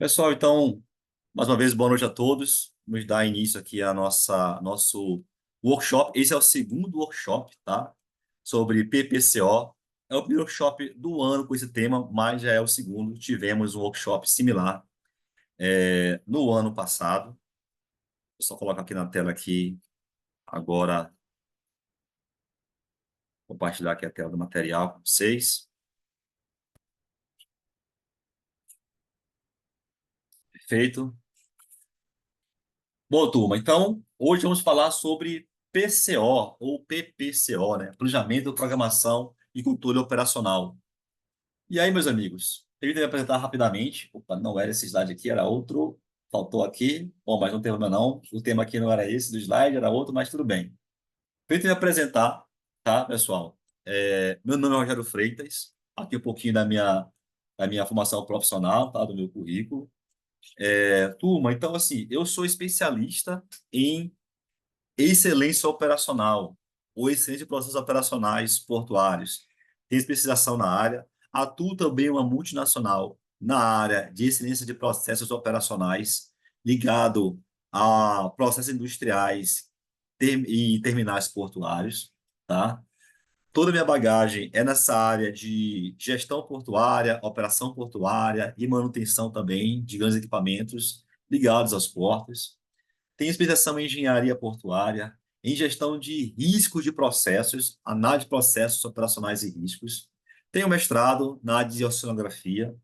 Pessoal, então, mais uma vez, boa noite a todos. Vamos dar início aqui a nosso workshop. Esse é o segundo workshop, tá? Sobre PPCO. É o primeiro workshop do ano com esse tema, mas já é o segundo. Tivemos um workshop similar no ano passado. Vou só colocar aqui na tela aqui agora, compartilhar aqui a tela do material com vocês. Perfeito. Bom, turma, então, hoje vamos falar sobre PCO, ou PPCO, né? Planejamento, Programação e Cultura Operacional. E aí, meus amigos, eu queria me apresentar rapidamente. Opa, não era esse slide aqui, era outro. Faltou aqui. Bom, mas não tem problema não. O tema aqui não era esse do slide, era outro, mas tudo bem. Eu queria me apresentar, tá, pessoal? Meu nome é Rogério Freitas. Aqui um pouquinho da minha formação profissional, tá? Do meu currículo. Turma, então, assim, eu sou especialista em excelência operacional ou excelência de processos operacionais portuários. Tem especialização na área, atuo também em uma multinacional na área de excelência de processos operacionais ligado a processos industriais e terminais portuários, tá? Toda a minha bagagem é nessa área de gestão portuária, operação portuária e manutenção também de grandes equipamentos ligados aos portos. Tem especialização em engenharia portuária, em gestão de riscos de processos, análise de processos operacionais e riscos. Tenho mestrado na área de oceanografia.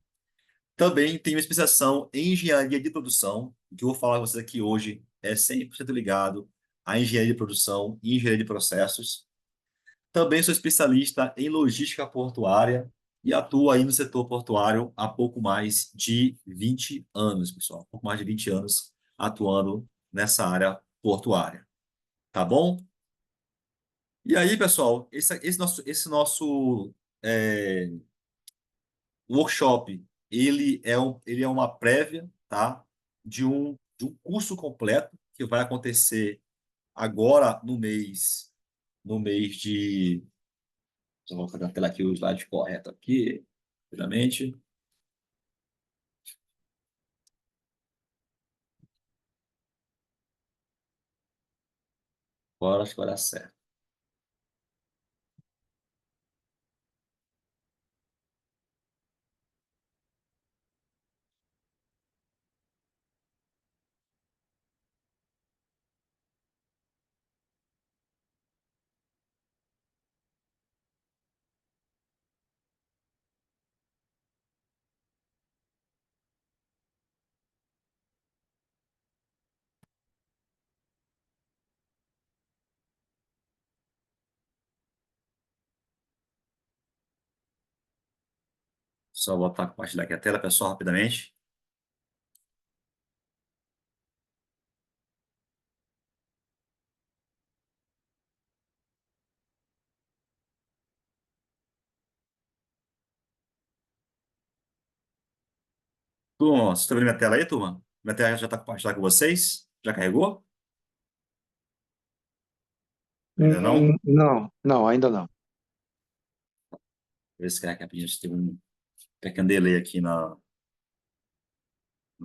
Também tenho especialização em engenharia de produção. O que eu vou falar com vocês aqui hoje é 100% ligado à engenharia de produção e engenharia de processos. Também sou especialista em logística portuária e atuo aí no setor portuário há pouco mais de 20 anos, pessoal. Pouco mais de 20 anos atuando nessa área portuária. Tá bom? E aí, pessoal, esse nosso é, workshop, ele é uma prévia, tá? De um curso completo que vai acontecer agora no mês de. Só vou colocar na tela aqui o slide correto aqui, rapidamente. Agora acho que vai dar certo. Só voltar a compartilhar aqui a tela, pessoal, rapidamente. Turma, vocês estão vendo minha tela aí, turma? Minha tela já está compartilhada com vocês? Já carregou? Ainda não? Não, não, ainda não. Vou ver se rapidinho se tem um pequeno delay aqui no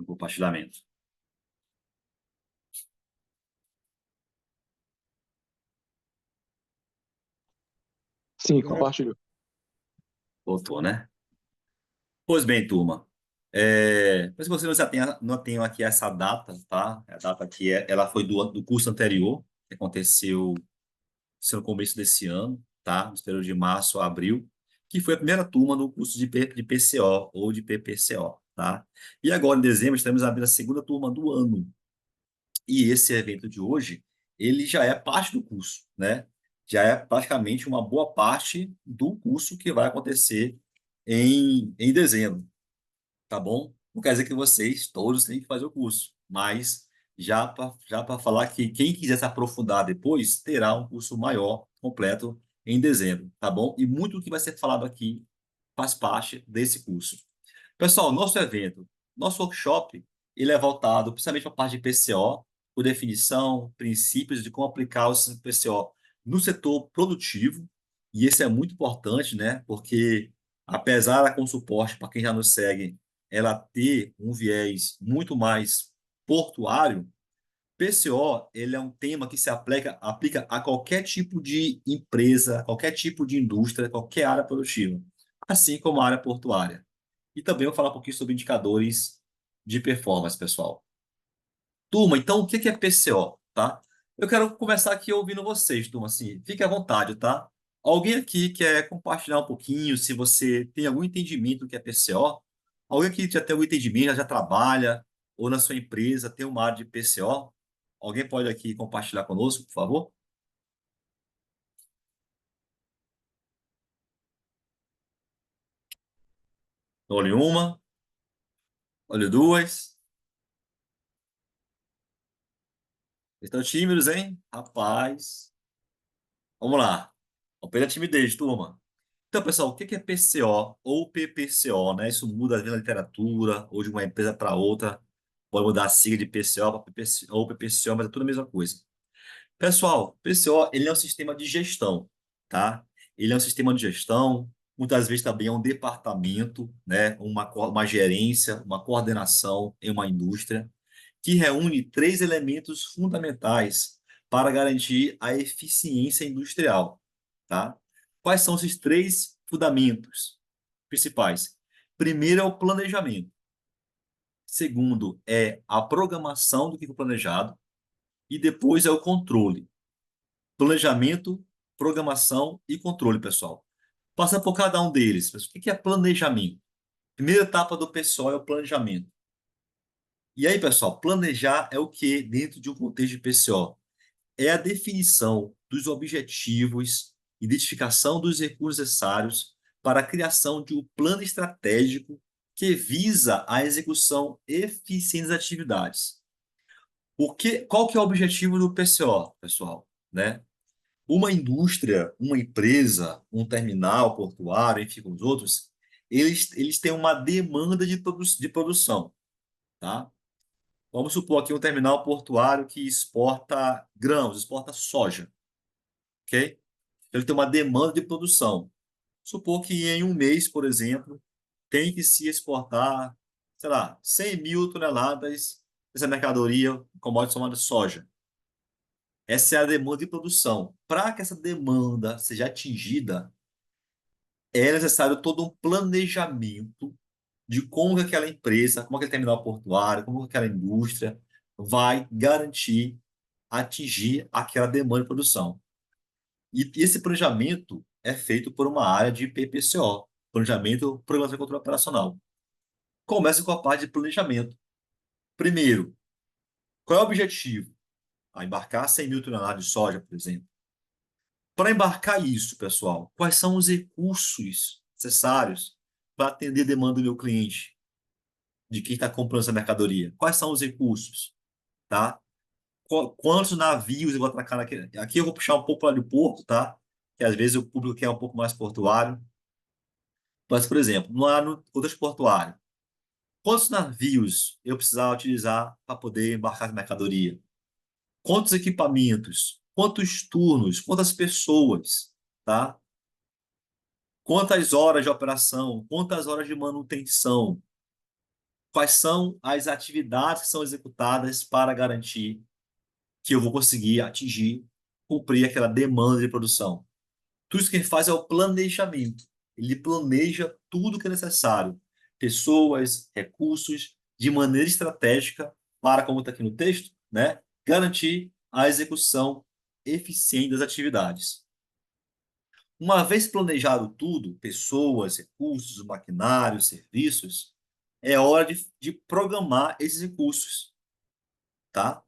compartilhamento. Sim, compartilhou. Voltou, né? Pois bem, turma. Mas se você não tenha aqui essa data, tá? A data aqui, ela foi do curso anterior, que aconteceu no começo desse ano, tá? No período de março a abril, que foi a primeira turma do curso de PCO ou de PPCO, tá? E agora, em dezembro, estamos abrindo a segunda turma do ano. E esse evento de hoje, ele já é parte do curso, né? Já é praticamente uma boa parte do curso que vai acontecer em dezembro, tá bom? Não quer dizer que vocês todos têm que fazer o curso, mas já para falar que quem quiser se aprofundar depois terá um curso maior, completo, em dezembro, tá bom? E muito do que vai ser falado aqui faz parte desse curso. Pessoal, nosso workshop, ele é voltado principalmente para a parte de PCO, por definição, princípios de como aplicar o PCO no setor produtivo, e esse é muito importante, né? Porque, apesar da com suporte, para quem já nos segue, ela ter um viés muito mais portuário, PCO, ele é um tema que se aplica a qualquer tipo de empresa, qualquer tipo de indústria, qualquer área produtiva, assim como a área portuária. E também vou falar um pouquinho sobre indicadores de performance, pessoal. Turma, então o que que é PCO, tá? Eu quero começar aqui ouvindo vocês, turma, assim, fique à vontade, tá? Alguém aqui quer compartilhar um pouquinho, se você tem algum entendimento do que é PCO? Alguém aqui já tem algum entendimento, já trabalha, ou na sua empresa tem uma área de PCO? Alguém pode aqui compartilhar conosco, por favor? Olhe uma, olhe duas. Estão tímidos, hein? Rapaz. Vamos lá. Vamos perder a timidez, turma. Então, pessoal, o que que é PCO ou PPCO, né? Isso muda às vezes na literatura, ou de uma empresa para outra. Pode mudar a sigla de PCO para PPCO ou PPCO, mas é tudo a mesma coisa. Pessoal, PCO, ele é um sistema de gestão, tá? Ele é um sistema de gestão, muitas vezes também é um departamento, né? Uma gerência, uma coordenação em uma indústria, que reúne três elementos fundamentais para garantir a eficiência industrial, tá? Quais são esses três fundamentos principais? Primeiro é o planejamento. Segundo é a programação do que foi planejado. E depois é o controle. Planejamento, programação e controle, pessoal. Passa por cada um deles. Mas o que é planejamento? Primeira etapa do pessoal é o planejamento. E aí, pessoal, planejar é o que dentro de um contexto de PCO? É a definição dos objetivos, identificação dos recursos necessários para a criação de um plano estratégico que visa a execução eficiente das atividades. Qual que é o objetivo do PCO, pessoal? Né? Uma indústria, uma empresa, um terminal portuário, enfim, com os outros, eles têm uma demanda de produção, tá? Vamos supor aqui um terminal portuário que exporta grãos, exporta soja, ok? Ele tem uma demanda de produção. Supor que em um mês, por exemplo, tem que se exportar, sei lá, 100 mil toneladas dessa mercadoria, commodity chamada soja. Essa é a demanda de produção. Para que essa demanda seja atingida, é necessário todo um planejamento de como que aquela empresa, como aquele terminal portuário, como que aquela indústria vai garantir atingir aquela demanda de produção. E esse planejamento é feito por uma área de PPCO, Planejamento, Programação e Controle Operacional. Começa com a parte de planejamento. Primeiro, qual é o objetivo? Embarcar 100 mil toneladas de soja, por exemplo. Para embarcar isso, pessoal, quais são os recursos necessários para atender a demanda do meu cliente, de quem está comprando essa mercadoria? Quais são os recursos, tá? Quantos navios eu vou atracar aqui? Aqui eu vou puxar um pouco lá do porto, tá? Que às vezes o público quer um pouco mais portuário. Mas, por exemplo, no contexto portuário, quantos navios eu precisava utilizar para poder embarcar essa mercadoria? Quantos equipamentos? Quantos turnos? Quantas pessoas, tá? Quantas horas de operação? Quantas horas de manutenção? Quais são as atividades que são executadas para garantir que eu vou conseguir atingir, cumprir aquela demanda de produção? Tudo isso que ele faz é o planejamento. Ele planeja tudo que é necessário, pessoas, recursos, de maneira estratégica para, como está aqui no texto, né, garantir a execução eficiente das atividades. Uma vez planejado tudo, pessoas, recursos, maquinários, serviços, é hora de programar esses recursos, tá?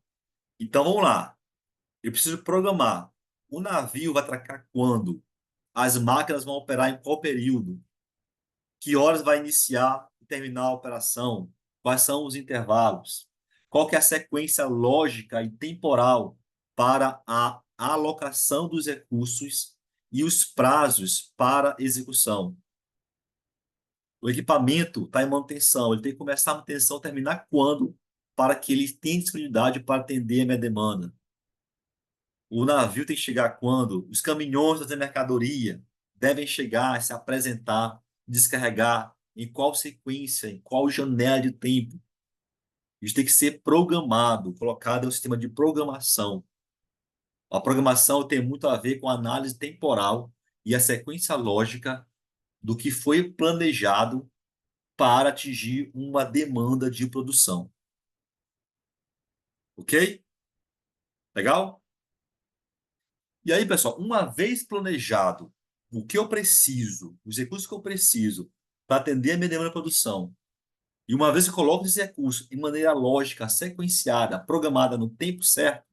Então vamos lá. Eu preciso programar. O navio vai atracar quando? As máquinas vão operar em qual período? Que horas vai iniciar e terminar a operação? Quais são os intervalos? Qual que é a sequência lógica e temporal para a alocação dos recursos e os prazos para execução? O equipamento está em manutenção, ele tem que começar a manutenção, terminar quando, para que ele tenha disponibilidade para atender a minha demanda. O navio tem que chegar quando? Os caminhões da mercadoria devem chegar, se apresentar, descarregar em qual sequência, em qual janela de tempo. Isso tem que ser programado, colocado em um sistema de programação. A programação tem muito a ver com a análise temporal e a sequência lógica do que foi planejado para atingir uma demanda de produção. Ok? Legal? E aí, pessoal, uma vez planejado o que eu preciso, os recursos que eu preciso para atender a minha demanda de produção, e uma vez que eu coloco esses recursos de maneira lógica, sequenciada, programada no tempo certo,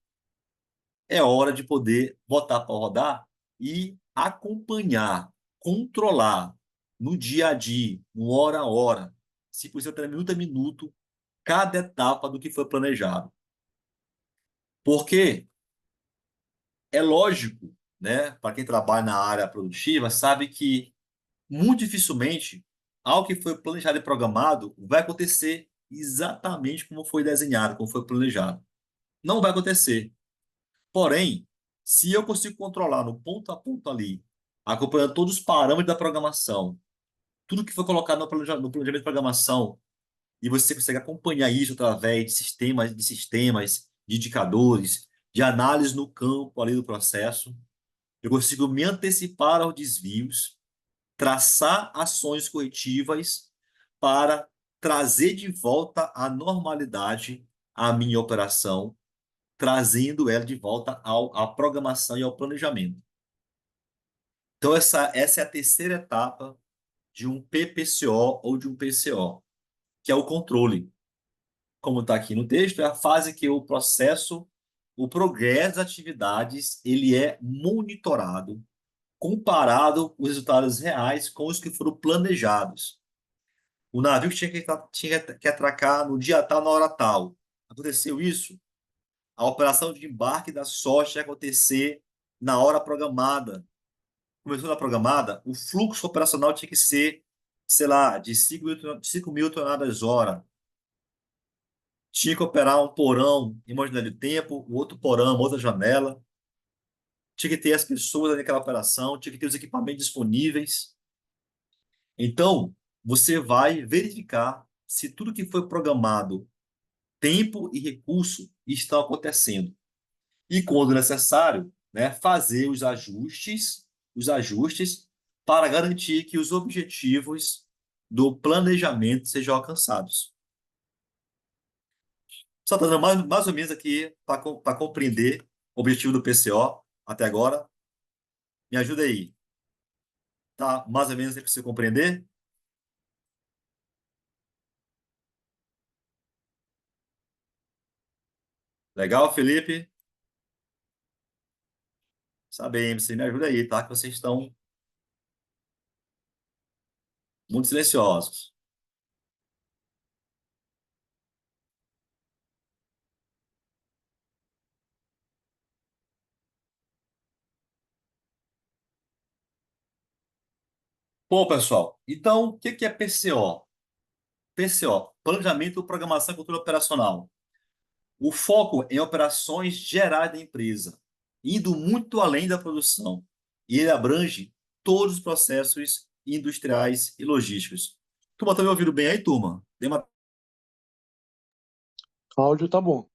é hora de poder botar para rodar e acompanhar, controlar no dia a dia, no hora a hora, se possível, até minuto a minuto, cada etapa do que foi planejado. Porque é lógico, né, para quem trabalha na área produtiva, sabe que muito dificilmente algo que foi planejado e programado vai acontecer exatamente como foi desenhado, como foi planejado. Não vai acontecer. Porém, se eu consigo controlar no ponto a ponto ali, acompanhando todos os parâmetros da programação, tudo que foi colocado no planejamento de programação, e você consegue acompanhar isso através de indicadores, de análise no campo ali do processo, eu consigo me antecipar aos desvios, traçar ações corretivas para trazer de volta à normalidade a minha operação, trazendo ela de volta à programação e ao planejamento. Então, essa é a terceira etapa de um PPCO ou de um PCO, que é o controle. Como está aqui no texto, é a fase que o processo, o progresso das atividades, ele é monitorado, comparado com os resultados reais com os que foram planejados. O navio tinha que atracar no dia tal, na hora tal. Aconteceu isso? A operação de embarque da sorte ia acontecer na hora programada. Começou na programada, o fluxo operacional tinha que ser, sei lá, de 5.000 toneladas hora. Tinha que operar um porão em uma janela de tempo, o outro porão, outra janela. Tinha que ter as pessoas naquela operação, tinha que ter os equipamentos disponíveis. Então, você vai verificar se tudo que foi programado, tempo e recurso, está acontecendo. E, quando necessário, né, fazer os ajustes para garantir que os objetivos do planejamento sejam alcançados. Só está dando mais ou menos aqui para compreender o objetivo do PCO até agora. Me ajuda aí. Tá mais ou menos para você compreender? Legal, Felipe? Sabemos, você me ajuda aí, tá? Que vocês estão muito silenciosos. Bom, pessoal, então o que é PCO? PCO, Planejamento, Programação e Controle Operacional. O foco em operações gerais da empresa, indo muito além da produção. E ele abrange todos os processos industriais e logísticos. Turma, tá me ouvindo bem aí, turma? Áudio tá bom.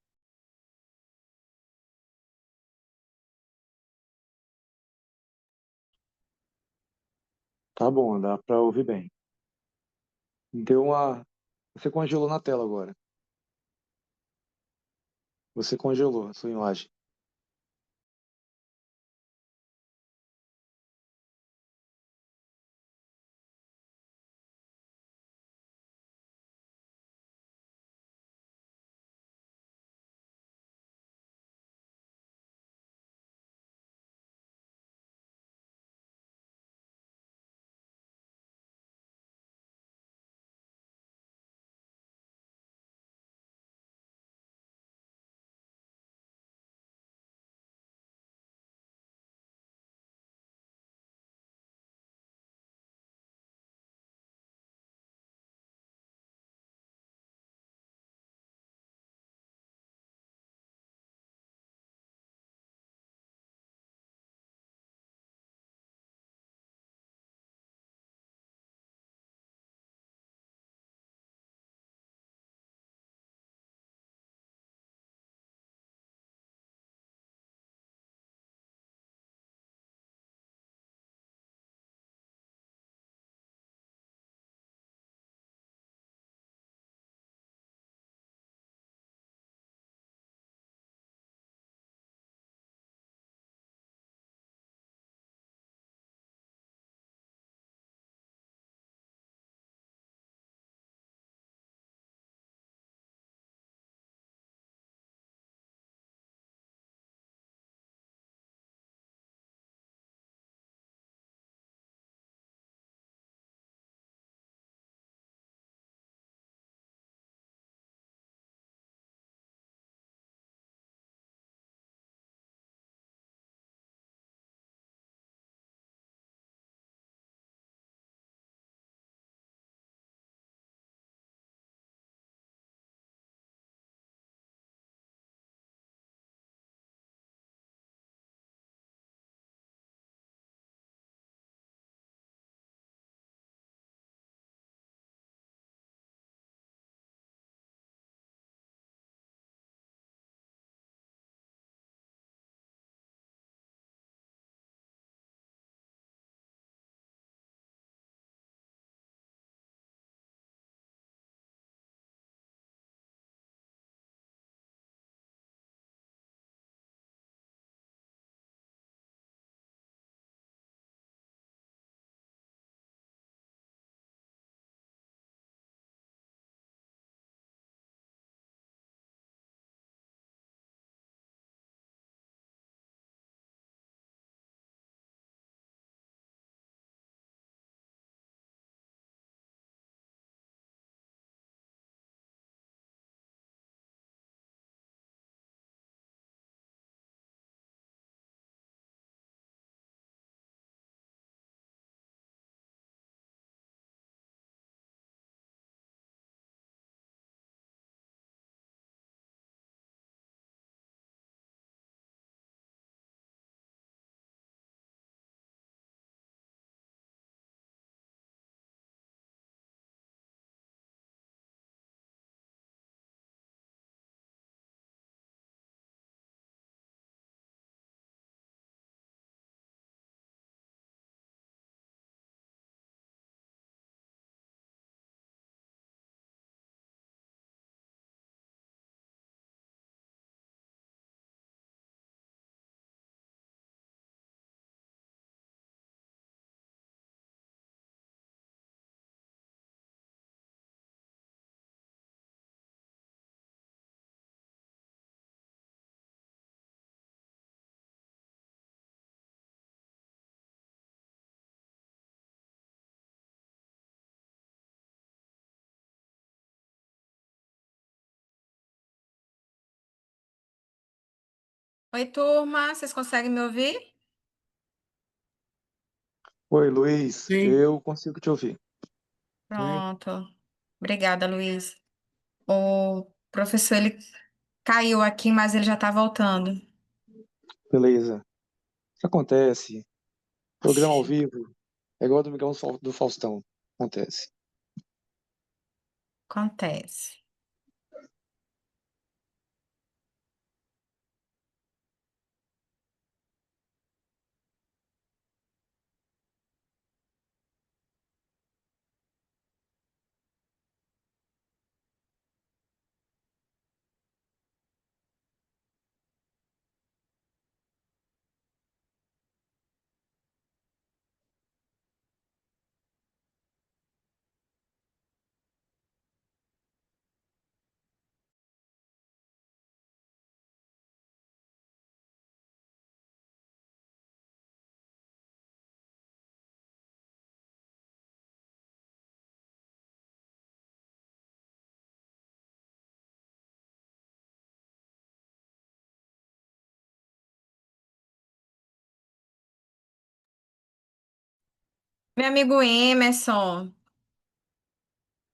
Tá bom, dá pra ouvir bem. Deu uma. Você congelou na tela agora. Você congelou a sua imagem. Oi, turma, vocês conseguem me ouvir? Oi, Luiz, Sim, eu consigo te ouvir. sim. Pronto. Obrigada, Luiz. O professor, ele caiu aqui, mas ele já está voltando. Beleza. Isso acontece. Programa ao vivo é igual do Miguel do Faustão. Acontece. Acontece. Meu amigo Emerson,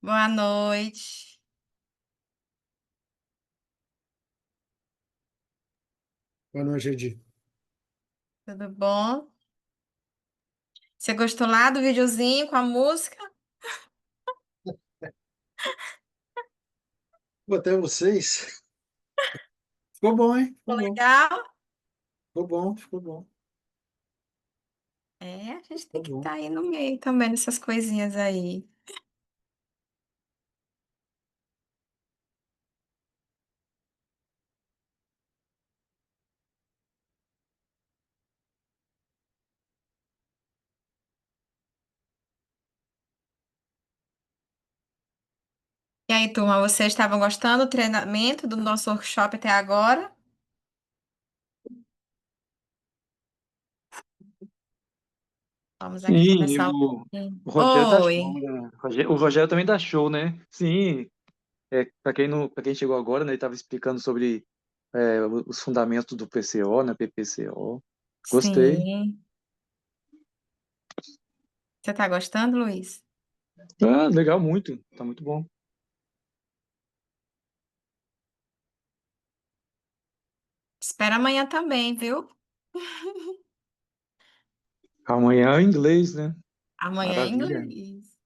boa noite. Boa noite, Edi. Tudo bom? Você gostou lá do videozinho com a música? Vou até vocês. Ficou bom, hein? Ficou Ficou bom. legal? Ficou bom, ficou bom. É, a gente tem Ficou que bom. estar aí no meio também dessas coisinhas aí. E aí, turma, vocês estavam gostando do treinamento do nosso workshop até agora? Vamos aqui Sim, começar um o, pouquinho. o Rogério dá show, Oi, né? O Rogério também dá show, né? Sim, para quem chegou agora, né, ele estava explicando sobre os fundamentos do PCO, né? PPCO. Gostei. sim. Você está gostando, Luiz? Ah, legal, muito. Tá muito bom. Espera amanhã também, viu? Amanhã é inglês, né? Amanhã é Maravilha. inglês.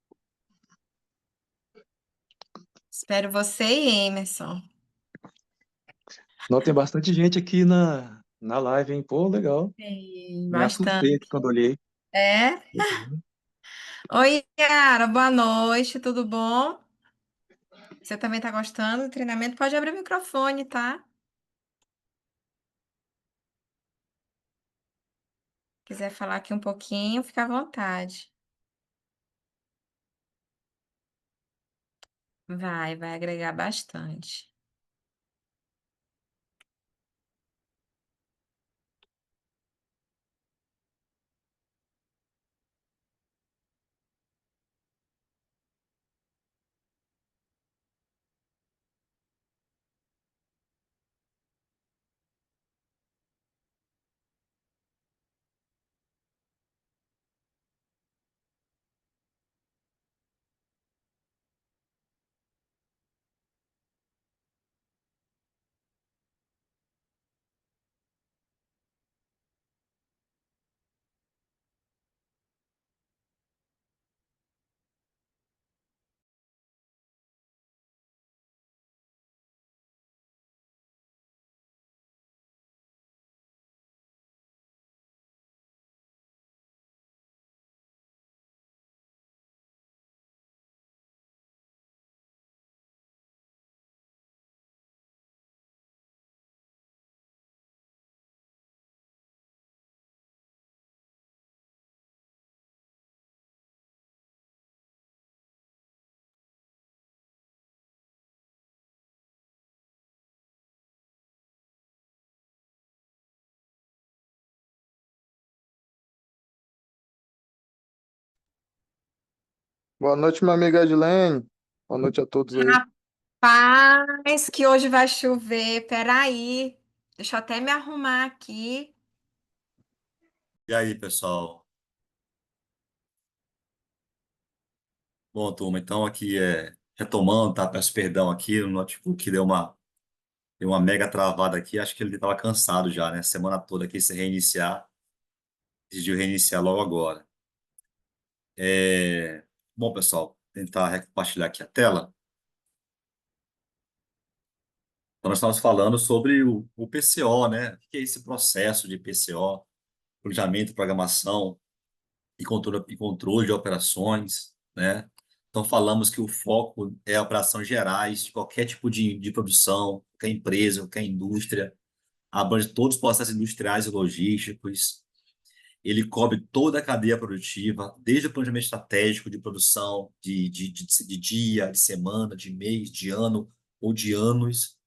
Espero você e Emerson. Não, tem bastante gente aqui na live, hein? Pô, legal. Sim, Me assustei aqui bastante. quando olhei. É? Oi, Yara, boa noite, tudo bom? Você também está gostando do treinamento? Pode abrir o microfone, tá? Quiser falar aqui um pouquinho, fica à vontade. Vai agregar bastante. Boa noite, minha amiga Edilene. Boa noite a todos aí. Rapaz, que hoje vai chover. Peraí. Deixa eu até me arrumar aqui. E aí, pessoal? Bom, turma, então aqui retomando, tá? Peço perdão aqui, o notebook deu uma mega travada aqui, acho que ele estava cansado já, né? Semana toda aqui, se reiniciar, decidiu reiniciar logo agora. É, Bom, pessoal, tentar compartilhar aqui a tela. Então, nós estávamos falando sobre o PCO, né? O que é esse processo de PCO? Planejamento, programação e controle de operações, né? Então, falamos que o foco é operações gerais de qualquer tipo de produção, qualquer empresa, qualquer indústria, abrange todos os processos industriais e logísticos. Ele cobre toda a cadeia produtiva, desde o planejamento estratégico de produção de dia, de semana, de mês, de ano ou de anos,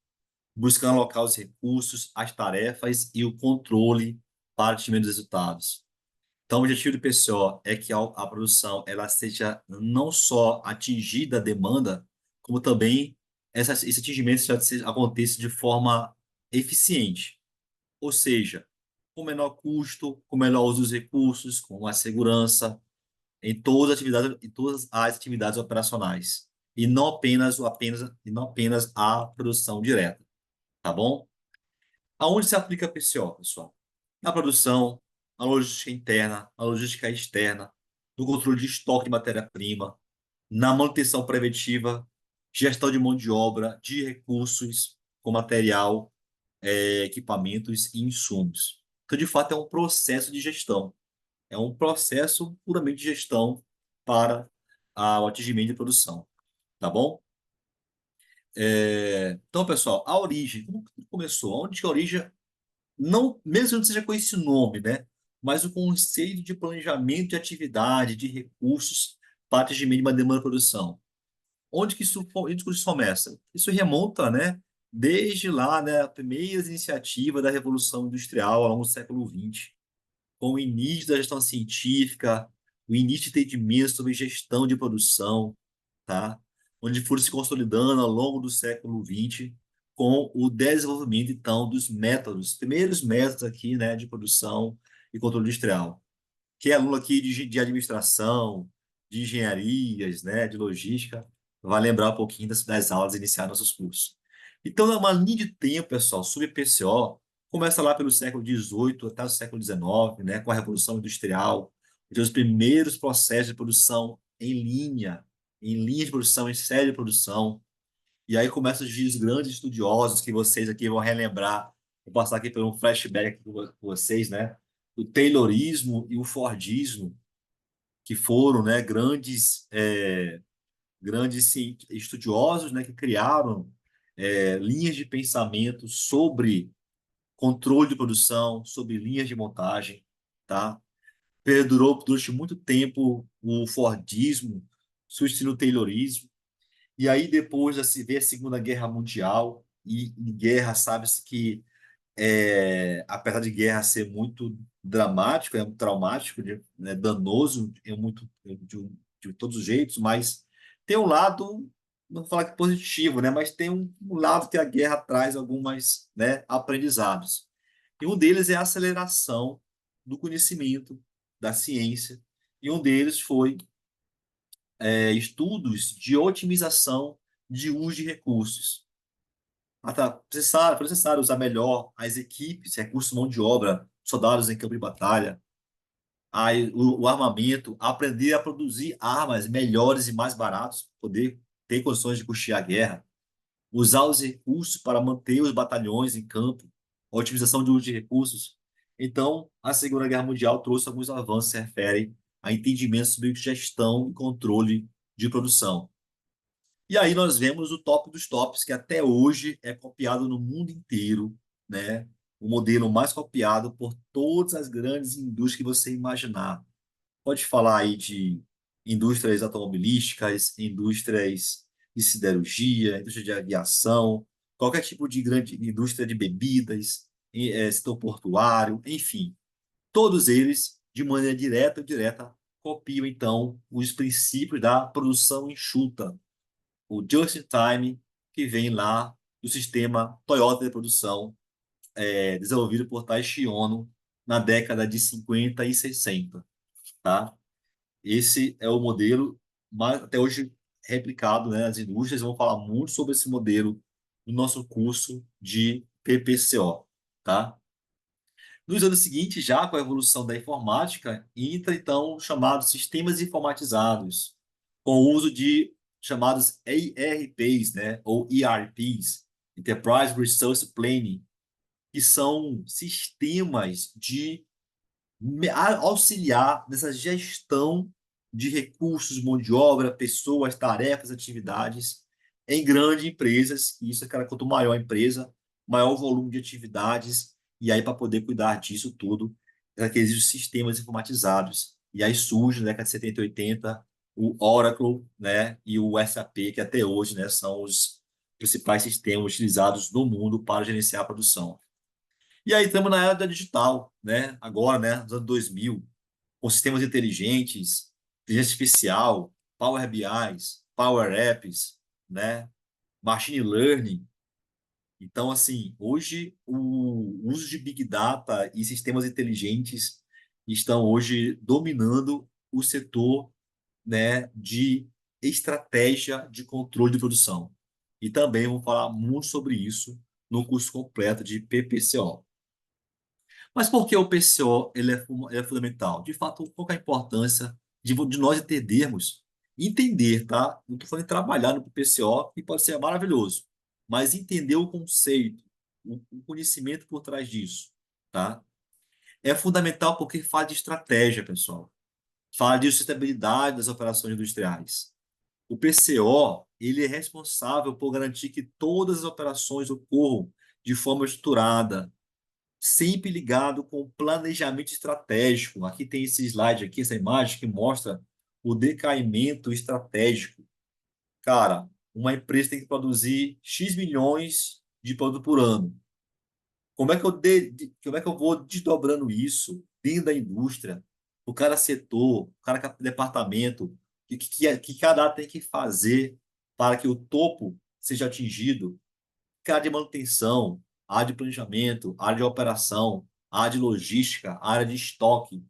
buscando alocar os recursos, as tarefas e o controle para atingir os resultados. Então, o objetivo do PCO é que a produção ela seja não só atingida a demanda, como também esse atingimento aconteça de forma eficiente, ou seja, com menor custo, com melhor uso dos recursos, com mais segurança em todas as atividades operacionais e não apenas a produção direta, tá bom? Aonde se aplica PCO, pessoal? Na produção, na logística interna, na logística externa, no controle de estoque de matéria-prima, na manutenção preventiva, gestão de mão de obra, de recursos, com material, equipamentos e insumos. Então, de fato, é um processo de gestão. É um processo puramente de gestão para o atingimento de produção. Tá bom? Então, pessoal, a origem, como que começou? Onde que a origem não, mesmo que não seja com esse nome, né? Mas o conceito de planejamento de atividade, de recursos para atingimento de uma demanda de produção. Onde que isso começa? Isso remonta, né? Desde lá, né, a primeira iniciativa da Revolução Industrial ao longo do século XX, com o início da gestão científica, o início de entendimento sobre gestão de produção, tá? Onde foram se consolidando ao longo do século XX com o desenvolvimento, então, dos métodos, primeiros métodos aqui, né, de produção e controle industrial. Quem é aluno aqui de administração, de engenharias, né, de logística, vai lembrar um pouquinho das aulas iniciais dos nossos cursos. Então, é uma linha de tempo, pessoal, sobre PCO, começa lá pelo século XVIII até o século XIX, né, com a Revolução Industrial, os primeiros processos de produção em linha de produção, em série de produção. E aí começam a surgir os grandes estudiosos que vocês aqui vão relembrar. Vou passar aqui por um flashback aqui com vocês, né? O Taylorismo e o Fordismo, que foram, né, grandes estudiosos, né, que criaram linhas de pensamento sobre controle de produção, sobre linhas de montagem, tá? Perdurou durante muito tempo o Fordismo, substituindo o Taylorismo. E aí, depois de se ver a Segunda Guerra Mundial, e em guerra, sabe-se que, apesar de guerra ser muito dramático, é muito traumático, né, danoso, de todos os jeitos, mas tem um lado, não vou falar que positivo, né, mas tem um lado que a guerra traz algumas, né, aprendizados. E um deles é a aceleração do conhecimento, da ciência, e um deles foi estudos de otimização de uso de recursos. Foi necessário usar melhor as equipes, recursos, mão de obra, soldados em campo de batalha, aí, o armamento, aprender a produzir armas melhores e mais baratos, poder ter condições de custear a guerra, usar os recursos para manter os batalhões em campo, otimização de uso de recursos. Então, a Segunda Guerra Mundial trouxe alguns avanços que se referem a entendimento sobre gestão e controle de produção. E aí nós vemos o top dos tops, que até hoje é copiado no mundo inteiro, né? O modelo mais copiado por todas as grandes indústrias que você imaginar. Pode falar aí de indústrias automobilísticas, indústrias de siderurgia, indústria de aviação, qualquer tipo de grande indústria de bebidas, setor portuário, enfim. Todos eles, de maneira direta ou indireta, copiam, então, os princípios da produção enxuta, o just-in-time, que vem lá do sistema Toyota de produção, desenvolvido por Taishi Ono na década de 50 e 60, tá? Esse é o modelo mais, até hoje replicado, né? As indústrias vão falar muito sobre esse modelo no nosso curso de PPCO, tá? Nos anos seguintes, já com a evolução da informática, entra então chamados sistemas informatizados, com o uso de chamados ERPs, né? Ou ERPs, Enterprise Resource Planning, que são sistemas de auxiliar nessa gestão de recursos, mão de obra, pessoas, tarefas, atividades em grandes empresas. E isso, cara, quanto maior a empresa, maior o volume de atividades. E aí, para poder cuidar disso tudo, aqueles os sistemas informatizados. E aí surge, na década de 70 e 80, o Oracle, né, e o SAP, que até hoje, né, são os principais sistemas utilizados no mundo para gerenciar a produção. E aí estamos na era da digital, né? Agora, né? Nos anos 2000, com sistemas inteligentes, inteligência artificial, Power BIs, Power Apps, né? Machine Learning. Então, assim, hoje o uso de Big Data e sistemas inteligentes estão hoje dominando o setor, né, de estratégia de controle de produção. E também vamos falar muito sobre isso no curso completo de PPCO. Mas por que o PCO ele é fundamental? De fato, qual que é a importância de nós entendermos, entender, tá? Não estou falando em trabalhar no PCO, que pode ser maravilhoso, mas entender o conceito, o conhecimento por trás disso, tá? É fundamental porque fala de estratégia, pessoal. Fala de sustentabilidade das operações industriais. O PCO, ele é responsável por garantir que todas as operações ocorram de forma estruturada, sempre ligado com planejamento estratégico. Aqui tem esse slide aqui, essa imagem que mostra o decaimento estratégico. Cara, uma empresa tem que produzir X milhões de produto por ano. Como é que eu vou desdobrando isso dentro da indústria? O cara setor, o cara departamento, que cada tem que fazer para que o topo seja atingido, área de manutenção, área de planejamento, área de operação, área de logística, área de estoque,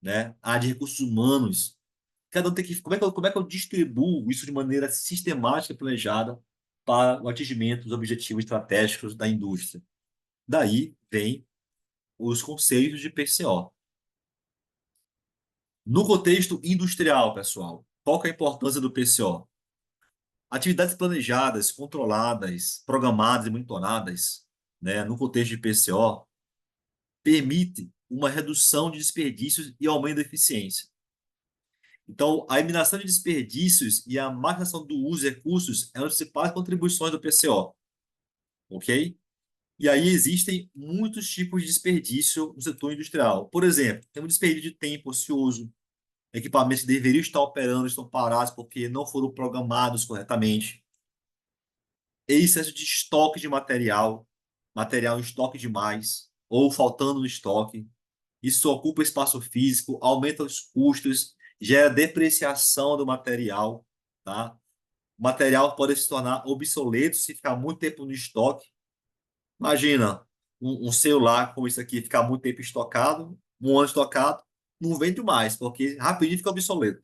né? Área de recursos humanos. Cada um tem que. Como é que eu distribuo isso de maneira sistemática e planejada para o atingimento dos objetivos estratégicos da indústria? Daí vem os conceitos de PCO. No contexto industrial, pessoal, qual que é a importância do PCO? Atividades planejadas, controladas, programadas e monitoradas, né, no contexto de PCO, permite uma redução de desperdícios e aumento da eficiência. Então, a eliminação de desperdícios e a maximização do uso de recursos é uma das principais contribuições do PCO, ok? E aí existem muitos tipos de desperdício no setor industrial. Por exemplo, temos desperdício de tempo ocioso, equipamentos que deveriam estar operando estão parados porque não foram programados corretamente, excesso de estoque de material, material em estoque demais, ou faltando no estoque. Isso ocupa espaço físico, aumenta os custos, gera depreciação do material, tá? O material pode se tornar obsoleto se ficar muito tempo no estoque. Imagina um celular como isso aqui, ficar muito tempo estocado, um ano estocado, não vende mais, porque rapidinho fica obsoleto.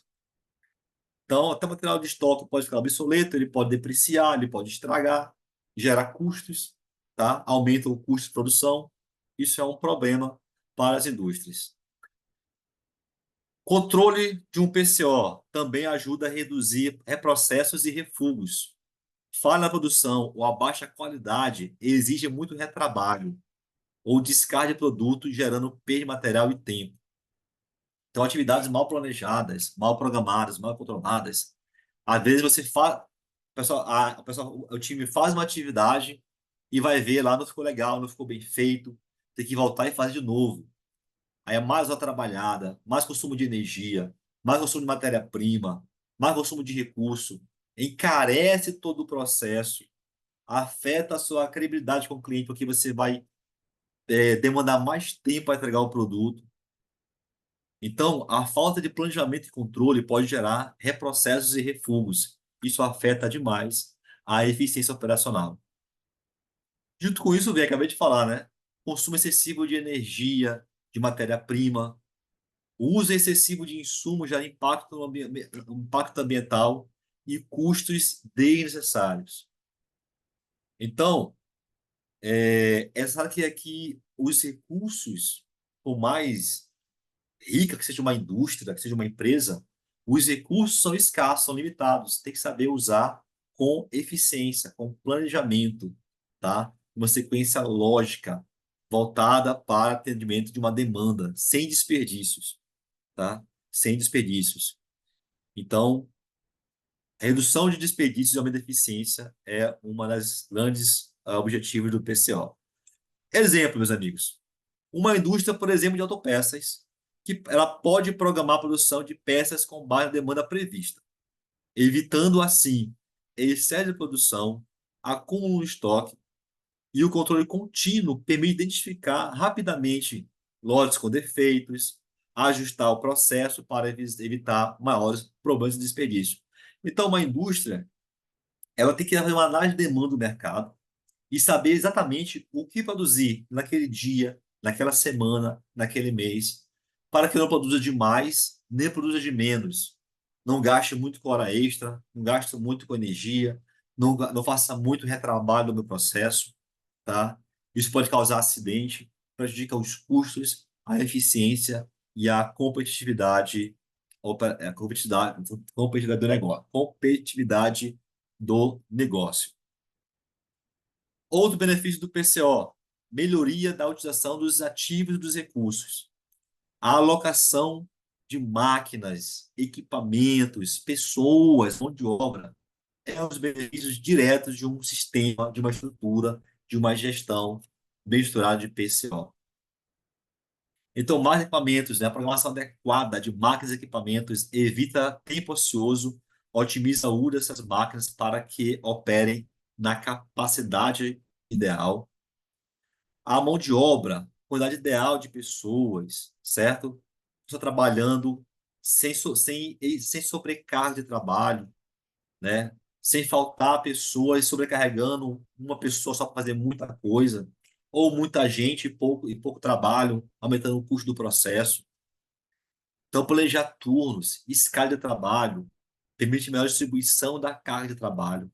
Então, até o material de estoque pode ficar obsoleto, ele pode depreciar, ele pode estragar, gera custos, tá? Aumenta o custo de produção. Isso é um problema para as indústrias. Controle de um PCO também ajuda a reduzir reprocessos e refugos. Falha na produção ou a baixa qualidade exige muito retrabalho ou descarte de produto, gerando perda de material e tempo. Então, atividades mal planejadas, mal programadas, mal controladas. Às vezes você faz, o time faz uma atividade e vai ver lá, não ficou legal, não ficou bem feito, tem que voltar e fazer de novo. Aí é mais uma trabalhada, mais consumo de energia, mais consumo de matéria-prima, mais consumo de recurso, encarece todo o processo, afeta a sua credibilidade com o cliente, porque você vai demandar mais tempo para entregar o produto. Então, a falta de planejamento e controle pode gerar reprocessos e refugos. Isso afeta demais a eficiência operacional. Junto com isso, vem, acabei de falar, né? consumo excessivo de energia, de matéria-prima, o uso excessivo de insumos gera impacto ambiental e custos desnecessários. Então, é necessário que aqui os recursos, por mais rica que seja uma indústria, que seja uma empresa, os recursos são escassos, são limitados. Tem que saber usar com eficiência, com planejamento, tá? Uma sequência lógica voltada para atendimento de uma demanda, sem desperdícios, tá? Sem desperdícios. Então, a redução de desperdícios e aumento da eficiência é uma das grandes objetivos do PCO. Exemplo, meus amigos. Uma indústria, por exemplo, de autopeças, que ela pode programar a produção de peças com base na demanda prevista, evitando assim excesso de produção, acúmulo de estoque e o controle contínuo permite identificar rapidamente lotes com defeitos, ajustar o processo para evitar maiores problemas de desperdício. Então, uma indústria, ela tem que fazer uma análise de demanda do mercado e saber exatamente o que produzir naquele dia, naquela semana, naquele mês, para que não produza demais, nem produza de menos. Não gaste muito com hora extra, não gaste muito com energia, não faça muito retrabalho no processo, tá? Isso pode causar acidente, prejudica os custos, a eficiência e a competitividade, competitividade do negócio. Competitividade do negócio. Outro benefício do PCO, melhoria da utilização dos ativos e dos recursos. A alocação de máquinas, equipamentos, pessoas, mão de obra, é um dos benefícios diretos de um sistema, de uma estrutura, de uma gestão bem estruturada de PCO. Então, mais equipamentos, né? A programação adequada de máquinas e equipamentos evita tempo ocioso, otimiza o uso dessas máquinas para que operem na capacidade ideal. A mão de obra, quantidade ideal de pessoas, certo? Pessoa trabalhando sem sobrecarga de trabalho, né? Sem faltar pessoas sobrecarregando uma pessoa só para fazer muita coisa, ou muita gente e pouco trabalho, aumentando o custo do processo. Então, planejar turnos, escala de trabalho, permite melhor distribuição da carga de trabalho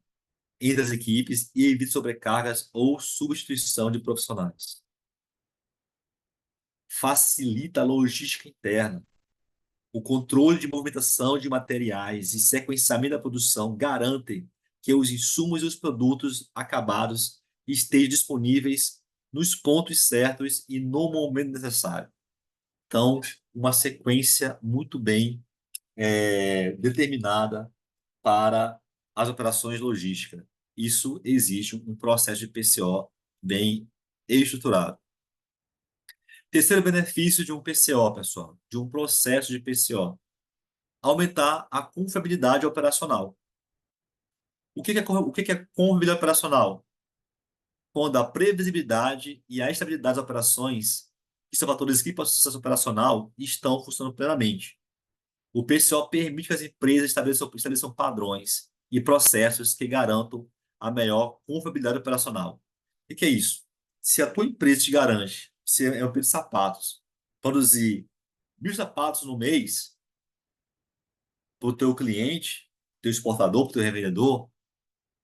entre as equipes e evita sobrecargas ou substituição de profissionais. Facilita a logística interna. O controle de movimentação de materiais e sequenciamento da produção garantem que os insumos e os produtos acabados estejam disponíveis nos pontos certos e no momento necessário. Então, uma sequência muito bem determinada para as operações logísticas. Isso existe um processo de PCO bem estruturado. Terceiro benefício de um PCO, pessoal, de um processo de PCO, aumentar a confiabilidade operacional. O que é confiabilidade operacional? Quando a previsibilidade e a estabilidade das operações, que são fatores que para o sucesso operacional, estão funcionando plenamente. O PCO permite que as empresas estabeleçam padrões e processos que garantam a melhor confiabilidade operacional. O que é isso? Se a tua empresa te garante, se é uma empresa de sapatos, produzir 1.000 sapatos no mês para o teu cliente, teu exportador, para o teu revendedor,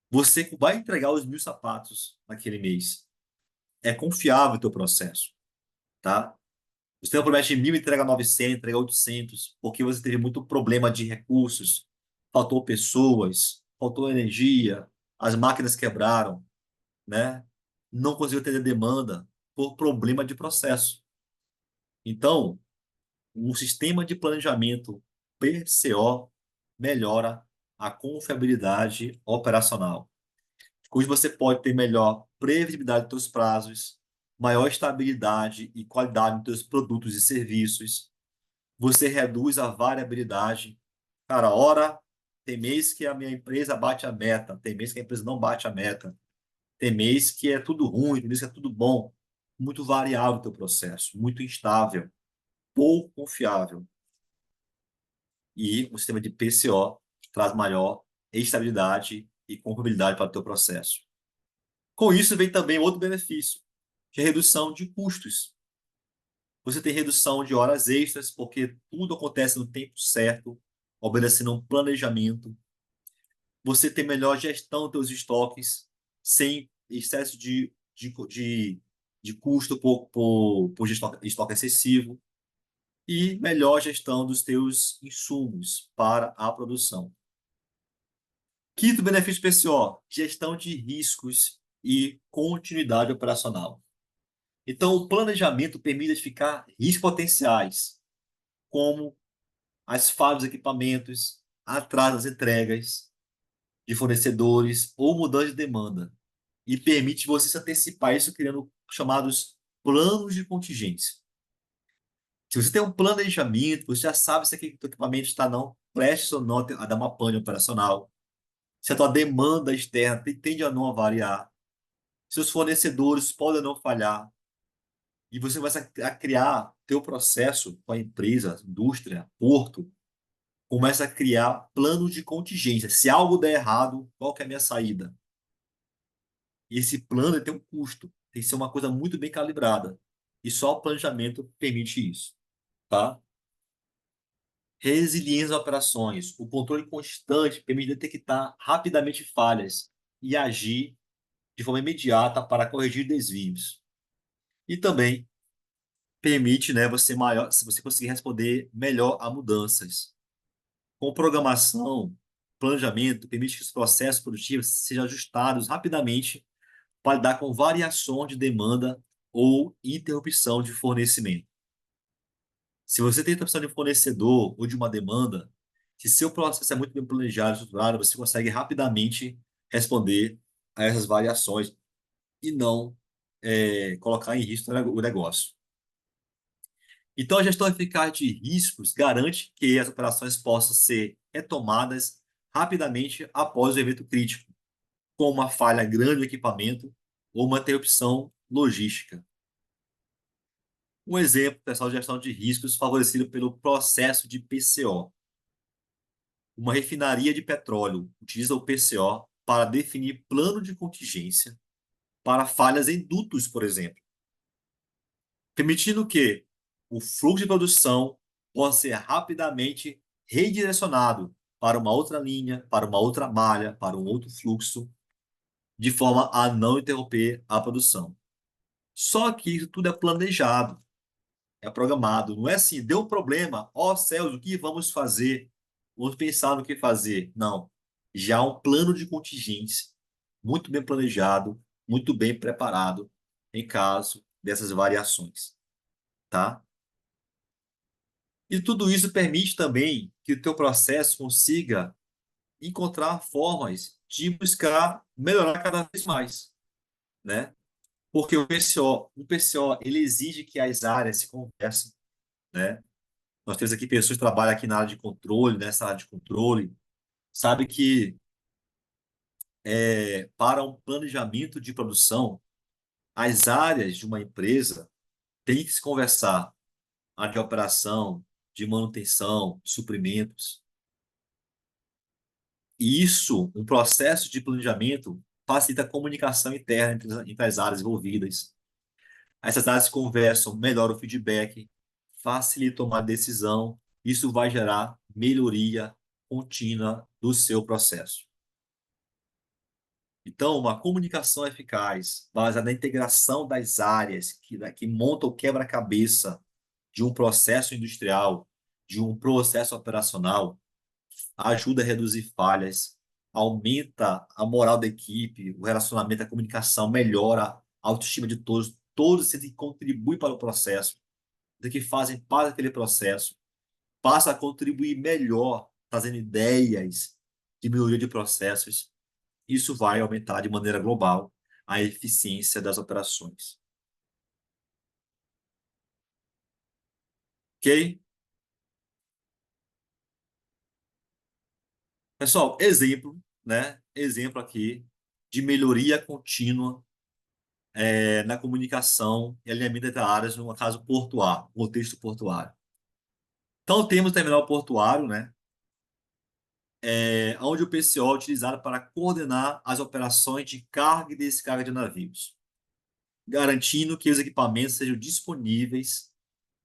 você vai entregar os 1.000 sapatos naquele mês. É confiável o teu processo, tá? Você promete 1.000, entrega 900, entrega 800, porque você teve muito problema de recursos, faltou pessoas, faltou energia, as máquinas quebraram, né? Não conseguiu atender demanda por problema de processo. Então, um sistema de planejamento PCO melhora a confiabilidade operacional, onde você pode ter melhor previsibilidade dos seus prazos, maior estabilidade e qualidade dos seus produtos e serviços. Você reduz a variabilidade. Cara, hora tem mês que a minha empresa bate a meta, tem mês que a empresa não bate a meta, tem mês que é tudo ruim, tem mês que é tudo bom. Muito variável o teu processo, muito instável, pouco confiável. E o sistema de PCO traz maior estabilidade e confiabilidade para o teu processo. Com isso vem também outro benefício, que é redução de custos. Você tem redução de horas extras, porque tudo acontece no tempo certo, obedecendo um planejamento. Você tem melhor gestão dos seus estoques, sem excesso de custo por estoque excessivo, e melhor gestão dos teus insumos para a produção. Quinto benefício PCO, gestão de riscos e continuidade operacional. Então, o planejamento permite identificar riscos potenciais, como as falhas dos equipamentos, atraso das entregas de fornecedores ou mudança de demanda. E permite você se antecipar isso criando chamados planos de contingência. Se você tem um planejamento, você já sabe se aquele equipamento está não prestes ou não a dar uma pane operacional, se a tua demanda externa tende a não variar, seus fornecedores podem não falhar, e você começa a criar teu processo com a empresa, indústria, porto, começa a criar planos de contingência. Se algo der errado, qual que é a minha saída? E esse plano tem um custo, tem que ser uma coisa muito bem calibrada. E só o planejamento permite isso, tá? Resiliência das operações. O controle constante permite detectar rapidamente falhas e agir de forma imediata para corrigir desvios. E também permite, né, você maior, se você conseguir responder melhor a mudanças. Com programação, planejamento, permite que os processos produtivos sejam ajustados rapidamente para lidar com variações de demanda ou interrupção de fornecimento. Se você tem interrupção de fornecedor ou de uma demanda, se seu processo é muito bem planejado, estruturado, você consegue rapidamente responder a essas variações e não colocar em risco o negócio. Então, a gestão eficaz de riscos garante que as operações possam ser retomadas rapidamente após o evento crítico, com uma falha grande no equipamento ou uma interrupção logística. Um exemplo, pessoal, de gestão de riscos favorecido pelo processo de PCO. Uma refinaria de petróleo utiliza o PCO para definir plano de contingência para falhas em dutos, por exemplo, permitindo que o fluxo de produção possa ser rapidamente redirecionado para uma outra linha, para uma outra malha, para um outro fluxo, de forma a não interromper a produção. Só que isso tudo é planejado, é programado. Não é assim, deu um problema, ó céus, o que vamos fazer? Vamos pensar no que fazer. Não. Já há um plano de contingência, muito bem planejado, muito bem preparado, em caso dessas variações, tá? E tudo isso permite também que o teu processo consiga encontrar formas de buscar melhorar cada vez mais, né? Porque o PCO, ele exige que as áreas se conversem, né? Nós temos aqui pessoas que trabalham aqui na área de controle, nessa área de controle, sabe que para um planejamento de produção, as áreas de uma empresa têm que se conversar, a de operação, de manutenção, suprimentos. E isso, um processo de planejamento, facilita a comunicação interna entre as áreas envolvidas. Essas áreas conversam, melhora o feedback, facilita tomar decisão. Isso vai gerar melhoria contínua do seu processo. Então, uma comunicação eficaz, baseada na integração das áreas que montam o quebra-cabeça de um processo industrial, de um processo operacional, ajuda a reduzir falhas, aumenta a moral da equipe, o relacionamento, a comunicação, melhora a autoestima de todos. Todos se contribuem para o processo, de que fazem parte daquele processo, passa a contribuir melhor, trazendo ideias de melhoria de processos. Isso vai aumentar de maneira global a eficiência das operações. Ok? Pessoal, exemplo, né? Exemplo aqui de melhoria contínua na comunicação e alinhamento entre áreas no caso portuário, contexto portuário. Então, temos o terminal portuário, né? Onde o PCO é utilizado para coordenar as operações de carga e descarga de navios. garantindo que os equipamentos sejam disponíveis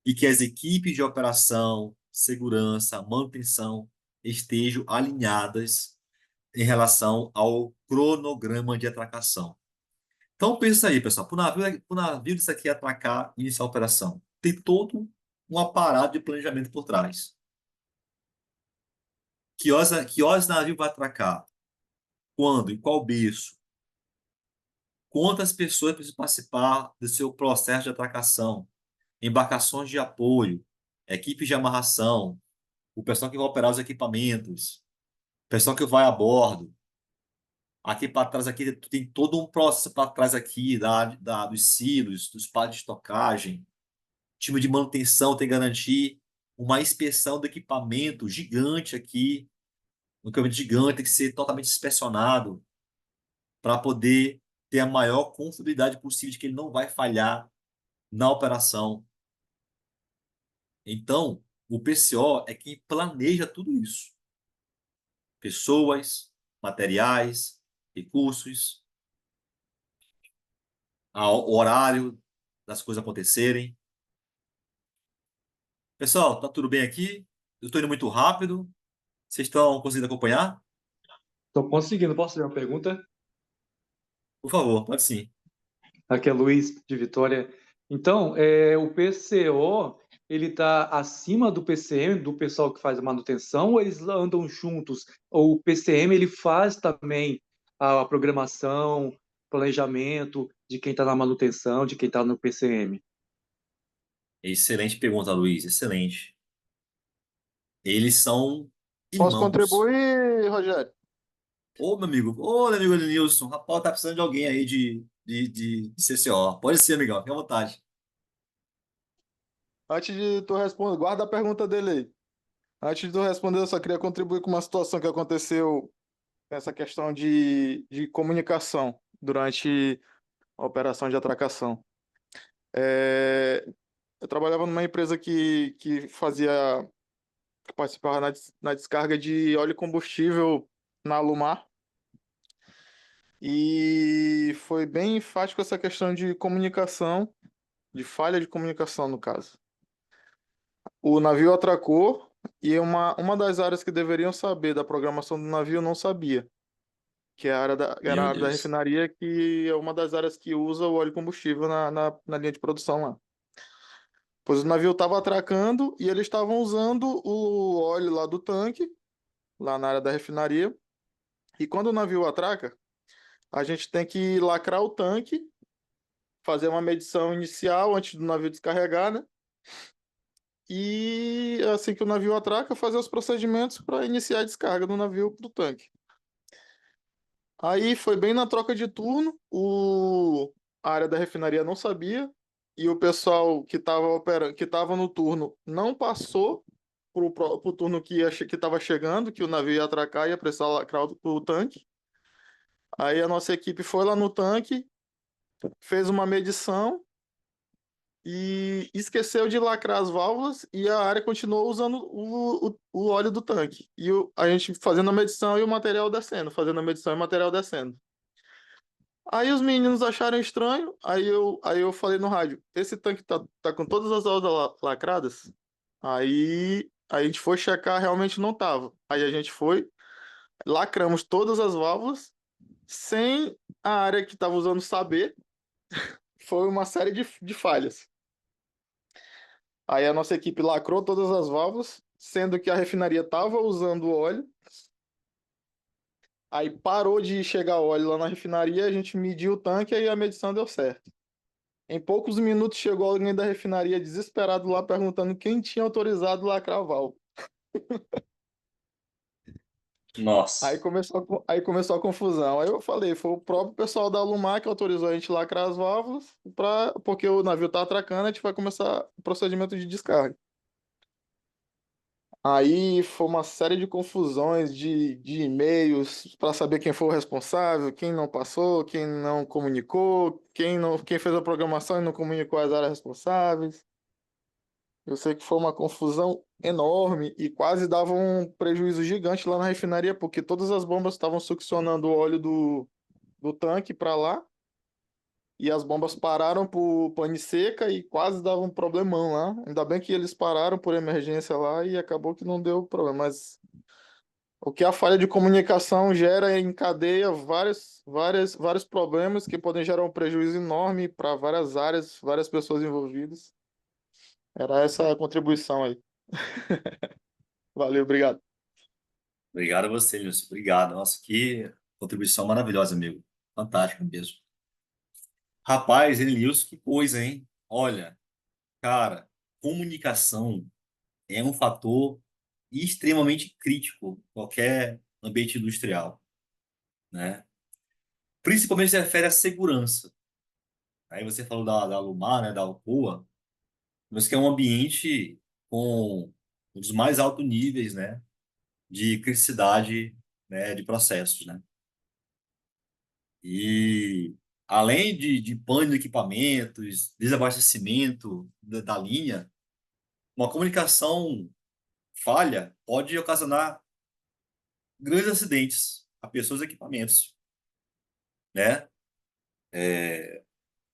e que as equipes de operação, segurança, manutenção estejam alinhadas em relação ao cronograma de atracação. Então, pensa aí, pessoal, para o navio isso aqui atracar e iniciar a operação, tem todo um aparato de planejamento por trás. Que horas o navio vai atracar? Quando? Em qual berço? Quantas pessoas precisam participar do seu processo de atracação? Embarcações de apoio, equipes de amarração, o pessoal que vai operar os equipamentos, o pessoal que vai a bordo. Aqui para trás aqui tem todo um processo para trás aqui dos silos, dos pads de estocagem. Time de manutenção tem que garantir uma inspeção do equipamento gigante aqui. Um equipamento gigante tem que ser totalmente inspecionado para poder ter a maior confiabilidade possível de que ele não vai falhar na operação. Então, o PCO é quem planeja tudo isso. Pessoas, materiais, recursos, o horário das coisas acontecerem. Pessoal, tá tudo bem aqui? Eu estou indo muito rápido. Vocês estão conseguindo acompanhar? Estou conseguindo. Posso fazer uma pergunta? Por favor, pode sim. Aqui é Luiz de Vitória. Então, o PCO, ele está acima do PCM, do pessoal que faz a manutenção, ou eles andam juntos? Ou o PCM, ele faz também a programação, planejamento de quem está na manutenção, de quem está no PCM? Excelente pergunta, Luiz. Excelente. Eles são Posso irmãos. contribuir, Rogério? Ô, meu amigo Nilson. Rapaz, tá precisando de alguém aí de CCO. Pode ser, amigão. Fica à vontade. Antes de tu responder, guarda a pergunta dele aí. Antes de tu responder, eu só queria contribuir com uma situação que aconteceu, essa questão de comunicação durante a operação de atracação. Eu trabalhava numa empresa que participava na descarga de óleo e combustível na Alumar, e foi bem enfático essa questão de comunicação, de falha de comunicação no caso. O navio atracou e uma das áreas que deveriam saber da programação do navio não sabia, que é era a Meu área da Deus. refinaria, que é uma das áreas que usa o óleo e combustível na linha de produção lá. Pois o navio estava atracando e eles estavam usando o óleo lá do tanque, lá na área da refinaria. E quando o navio atraca, a gente tem que lacrar o tanque, fazer uma medição inicial antes do navio descarregar, né? E assim que o navio atraca, fazer os procedimentos para iniciar a descarga do navio do tanque. Aí foi bem na troca de turno, a área da refinaria não sabia, e o pessoal que estava operando, que estava no turno não passou pro turno que estava chegando, que o navio ia atracar e ia precisar lacrar o tanque. Aí a nossa equipe foi lá no tanque, fez uma medição e esqueceu de lacrar as válvulas, e a área continuou usando o óleo do tanque. E a gente fazendo a medição e o material descendo, fazendo a medição e o material descendo. Aí os meninos acharam estranho, aí eu falei no rádio, esse tanque tá com todas as válvulas lacradas? Aí a gente foi checar, realmente não tava. Aí a gente foi, lacramos todas as válvulas, sem a área que estava usando saber. Foi uma série de falhas. Aí a nossa equipe lacrou todas as válvulas, sendo que a refinaria estava usando óleo. Aí parou de chegar óleo lá na refinaria, a gente mediu o tanque e a medição deu certo. Em poucos minutos chegou alguém da refinaria desesperado lá perguntando quem tinha autorizado lacrar a válvula. Nossa. Aí começou a confusão. Aí eu falei, foi o próprio pessoal da Alumar que autorizou a gente lacrar as válvulas, porque o navio tá atracando, a gente vai começar o procedimento de descarga. Aí foi uma série de confusões de e-mails para saber quem foi o responsável, quem não passou, quem não comunicou, quem fez a programação e não comunicou as áreas responsáveis. Eu sei que foi uma confusão enorme e quase dava um prejuízo gigante lá na refinaria, porque todas as bombas estavam succionando o óleo do tanque para lá, e as bombas pararam por pane seca e quase dava um problemão lá. Ainda bem que eles pararam por emergência lá e acabou que não deu problema. Mas o que a falha de comunicação gera em cadeia vários problemas que podem gerar um prejuízo enorme para várias áreas, várias pessoas envolvidas. Era essa a contribuição aí. Valeu, obrigado. Obrigado a você, Wilson. Obrigado. Nossa, que contribuição maravilhosa, amigo. Fantástica mesmo. Rapaz, Elenilson, que coisa, hein? Olha, cara, comunicação é um fator extremamente crítico em qualquer ambiente industrial, né? Principalmente se refere à segurança. Aí você falou da Lumar, né, da Alcoa, mas que é um ambiente com um dos mais altos níveis, né, de criticidade, né, de processos, né? E além de pane de equipamentos, desabastecimento da linha, uma comunicação falha pode ocasionar grandes acidentes a pessoas e equipamentos, né?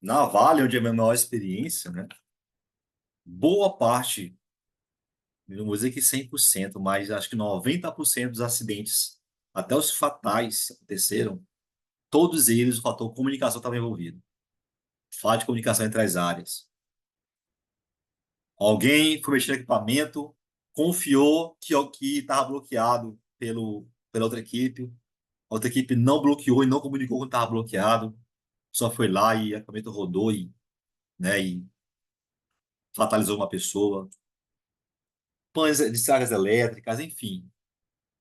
Na Vale, onde é a minha maior experiência, né? Boa parte, não vou dizer que 100%, mas acho que 90% dos acidentes, até os fatais, aconteceram, todos eles, o fator comunicação estava envolvido. Falta de comunicação entre as áreas. Alguém foi mexer no equipamento, confiou que estava bloqueado pela outra equipe não bloqueou e não comunicou que estava bloqueado, só foi lá e o equipamento rodou e fatalizou uma pessoa, pães de descargas elétricas, enfim,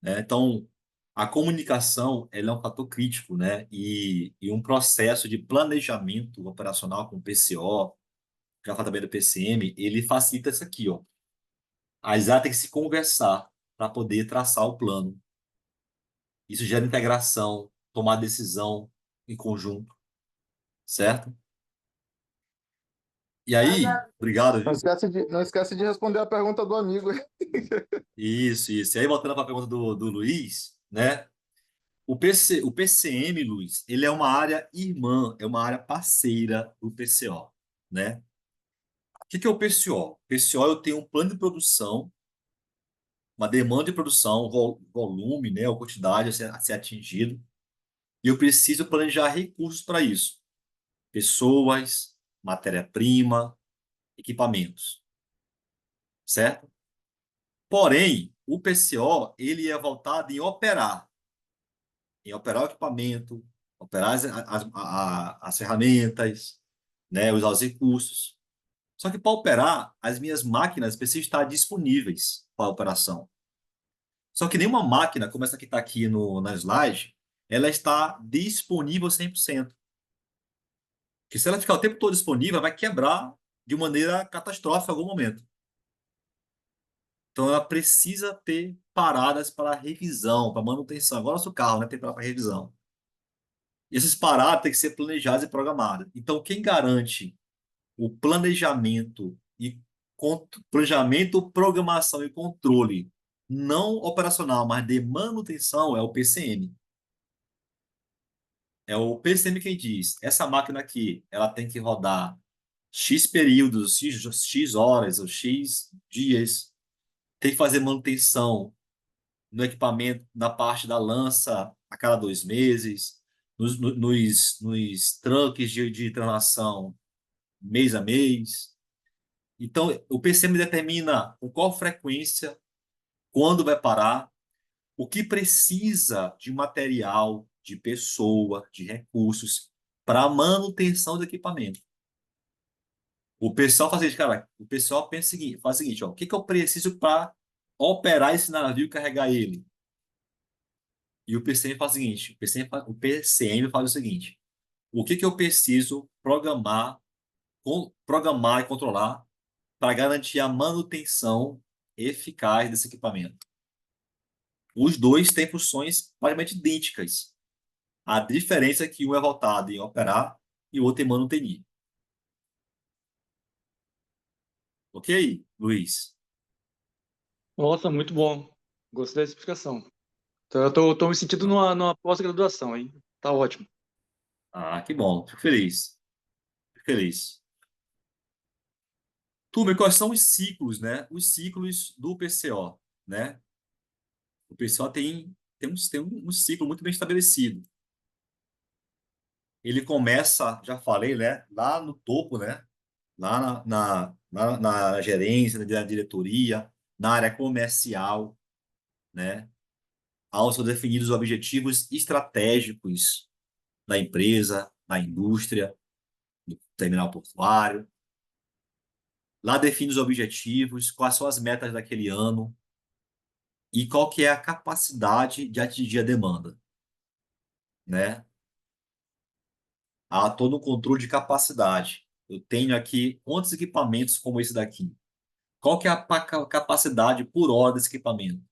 né? Então, a comunicação ela é um fator crítico, né? E um processo de planejamento operacional com o PCO, já falei também do PCM, ele facilita isso aqui, ó. As áreas têm que se conversar para poder traçar o plano. Isso gera integração, tomar decisão em conjunto, certo? E aí, obrigado, viu? Não esquece de responder a pergunta do amigo. Isso, isso. E aí, voltando para a pergunta do Luiz, né? O PCM, Luiz, ele é uma área irmã, é uma área parceira do PCO, né? O que é o PCO? O PCO eu tenho um plano de produção, uma demanda de produção, volume, né, ou quantidade a ser atingido, e eu preciso planejar recursos para isso. Pessoas, matéria-prima, equipamentos, certo? Porém, o PCO, ele é voltado em operar o equipamento, operar as ferramentas, né, usar os recursos. Só que para operar, as minhas máquinas precisam estar disponíveis para a operação. Só que nenhuma máquina, como essa que está aqui na slide, ela está disponível 100%. Porque se ela ficar o tempo todo disponível, ela vai quebrar de maneira catastrófica em algum momento. Então, ela precisa ter paradas para revisão, para manutenção. Agora, o nosso carro, né, tem para revisão. E esses paradas têm que ser planejados e programados. Então, quem garante o planejamento, programação e controle não operacional, mas de manutenção é o PCM. É o PCM quem diz, essa máquina aqui, ela tem que rodar X períodos, X horas ou X dias, tem que fazer manutenção no equipamento, na parte da lança a cada 2 meses, nos truques de translação mês a mês. Então, o PCM determina com qual frequência, quando vai parar, o que precisa de material, de pessoa, de recursos para manutenção do equipamento. O pessoal faz isso, cara. O pessoal faz o seguinte, ó, o que que eu preciso para operar esse navio e carregar ele? E o PCM faz o seguinte, o PCM faz o seguinte, o que que eu preciso programar e controlar para garantir a manutenção eficaz desse equipamento? Os dois têm funções praticamente idênticas. A diferença é que um é voltado em operar e o outro em manutenir. Ok, Luiz? Nossa, muito bom. Gostei dessa explicação. Então, eu tô me sentindo numa pós-graduação, hein? Tá ótimo. Ah, que bom, fico feliz. feliz. Turma, e quais são os ciclos, né? Os ciclos do PCO, né? O PCO tem um ciclo muito bem estabelecido. Ele começa, já falei, né? Lá no topo, né? Lá na gerência, na diretoria, na área comercial, né? Ao ser definidos os objetivos estratégicos da empresa, da indústria, do terminal portuário. Lá define os objetivos, quais são as metas daquele ano e qual que é a capacidade de atingir a demanda, né? Há todo um controle de capacidade. Eu tenho aqui quantos equipamentos como esse daqui? Qual que é a capacidade por hora desse equipamento?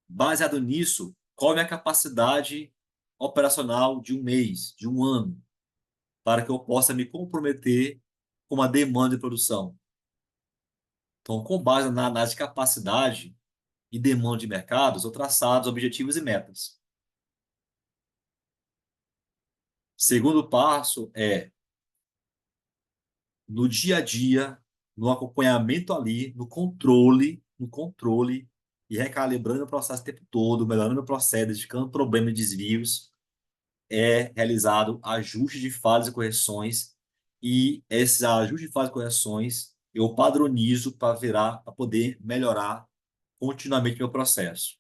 Baseado nisso, qual é a minha capacidade operacional de um mês, de um ano, para que eu possa me comprometer com a demanda de produção? Então, com base na análise de capacidade e demanda de mercados, são traçados objetivos e metas. Segundo passo é, no dia a dia, no acompanhamento ali, no controle e recalibrando o processo o tempo todo, melhorando o processo, identificando problemas e desvios, é realizado ajuste de falhas e correções, e esses ajustes de falhas e correções eu padronizo para poder melhorar continuamente meu processo.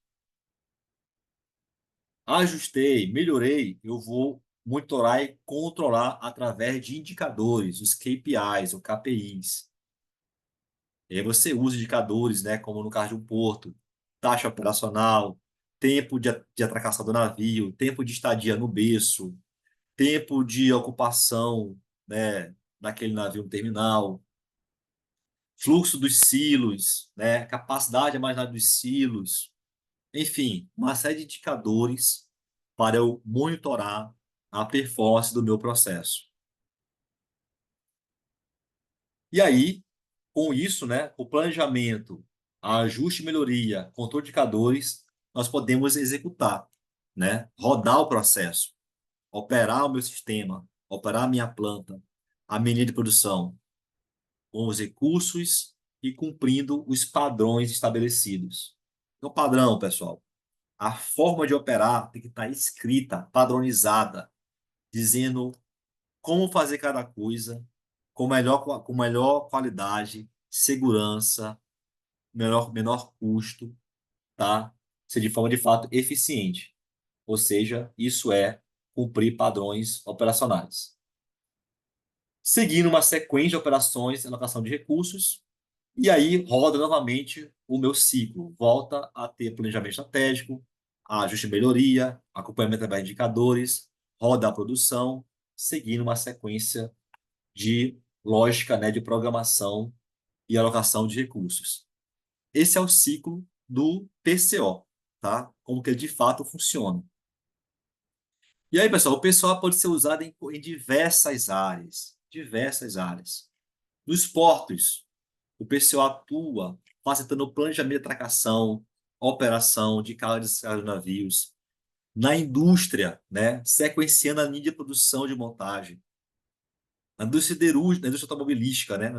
Ajustei, melhorei, eu vou monitorar e controlar através de indicadores, os KPIs ou KPIs. E aí você usa indicadores, né, como no caso de um porto, taxa operacional, tempo de atracação do navio, tempo de estadia no berço, tempo de ocupação, né, naquele navio no terminal, fluxo dos silos, né, capacidade armazenada dos silos, enfim, uma série de indicadores para eu monitorar a performance do meu processo. E aí, com isso, né, o planejamento, ajuste e melhoria, controle de indicadores, nós podemos executar, né, rodar o processo, operar o meu sistema, operar a minha planta, a minha linha de produção, com os recursos e cumprindo os padrões estabelecidos. Então, padrão, pessoal, a forma de operar tem que estar escrita, padronizada, dizendo como fazer cada coisa com melhor qualidade, segurança, menor custo, tá? Ser de forma de fato eficiente. Ou seja, isso é cumprir padrões operacionais. Seguindo uma sequência de operações de alocação de recursos, e aí roda novamente o meu ciclo. Volta a ter planejamento estratégico, ajuste e melhoria, acompanhamento através de indicadores, roda a produção, seguindo uma sequência de lógica, né, de programação e alocação de recursos. Esse é o ciclo do PCO, tá? Como que ele de fato funciona. E aí, pessoal, o PCO pode ser usado em diversas áreas, diversas áreas. Nos portos, o PCO atua facilitando o planejamento de atracação, operação de carga e descarga de navios. Na indústria, né, sequenciando a linha de produção de montagem. Na indústria siderúrgica, na indústria automobilística, né,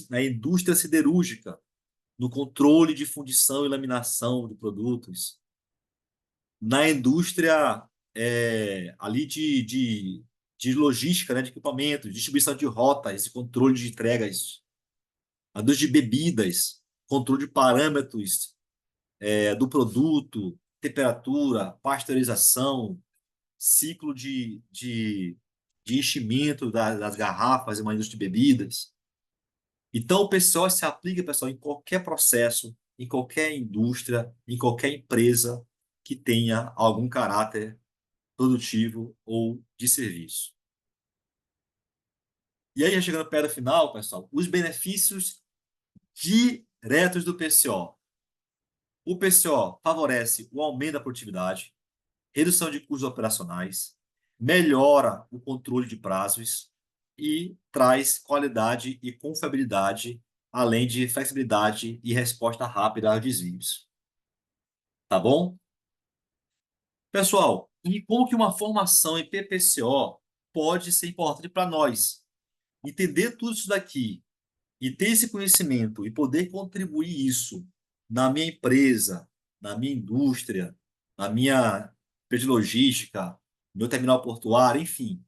na indústria siderúrgica, no controle de fundição e laminação de produtos. Na indústria ali de logística, né, de equipamentos, distribuição de rotas e controle de entregas. A indústria de bebidas, controle de parâmetros do produto, temperatura, pasteurização, ciclo de enchimento das garrafas em uma indústria de bebidas. Então, o PCO se aplica, pessoal, em qualquer processo, em qualquer indústria, em qualquer empresa que tenha algum caráter produtivo ou de serviço. E aí, já chegando perto do final, pessoal, os benefícios diretos do PCO. O PCO favorece o aumento da produtividade, redução de custos operacionais, melhora o controle de prazos e traz qualidade e confiabilidade, além de flexibilidade e resposta rápida aos desvios. Tá bom? Pessoal, e como que uma formação em PPCO pode ser importante para nós. Entender tudo isso daqui e ter esse conhecimento e poder contribuir isso na minha empresa, na minha indústria, na minha empresa de logística, no meu terminal portuário, enfim.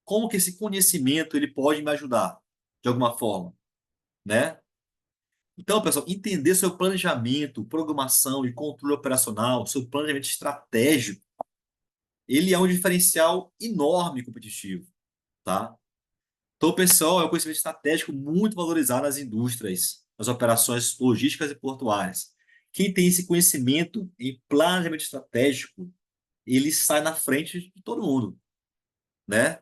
Como que esse conhecimento ele pode me ajudar de alguma forma, né? Então, pessoal, entender seu planejamento, programação e controle operacional, seu planejamento estratégico, ele é um diferencial enorme competitivo, tá? Então, pessoal, é um conhecimento estratégico muito valorizado nas indústrias, nas operações logísticas e portuárias. Quem tem esse conhecimento em planejamento estratégico, ele sai na frente de todo mundo, né?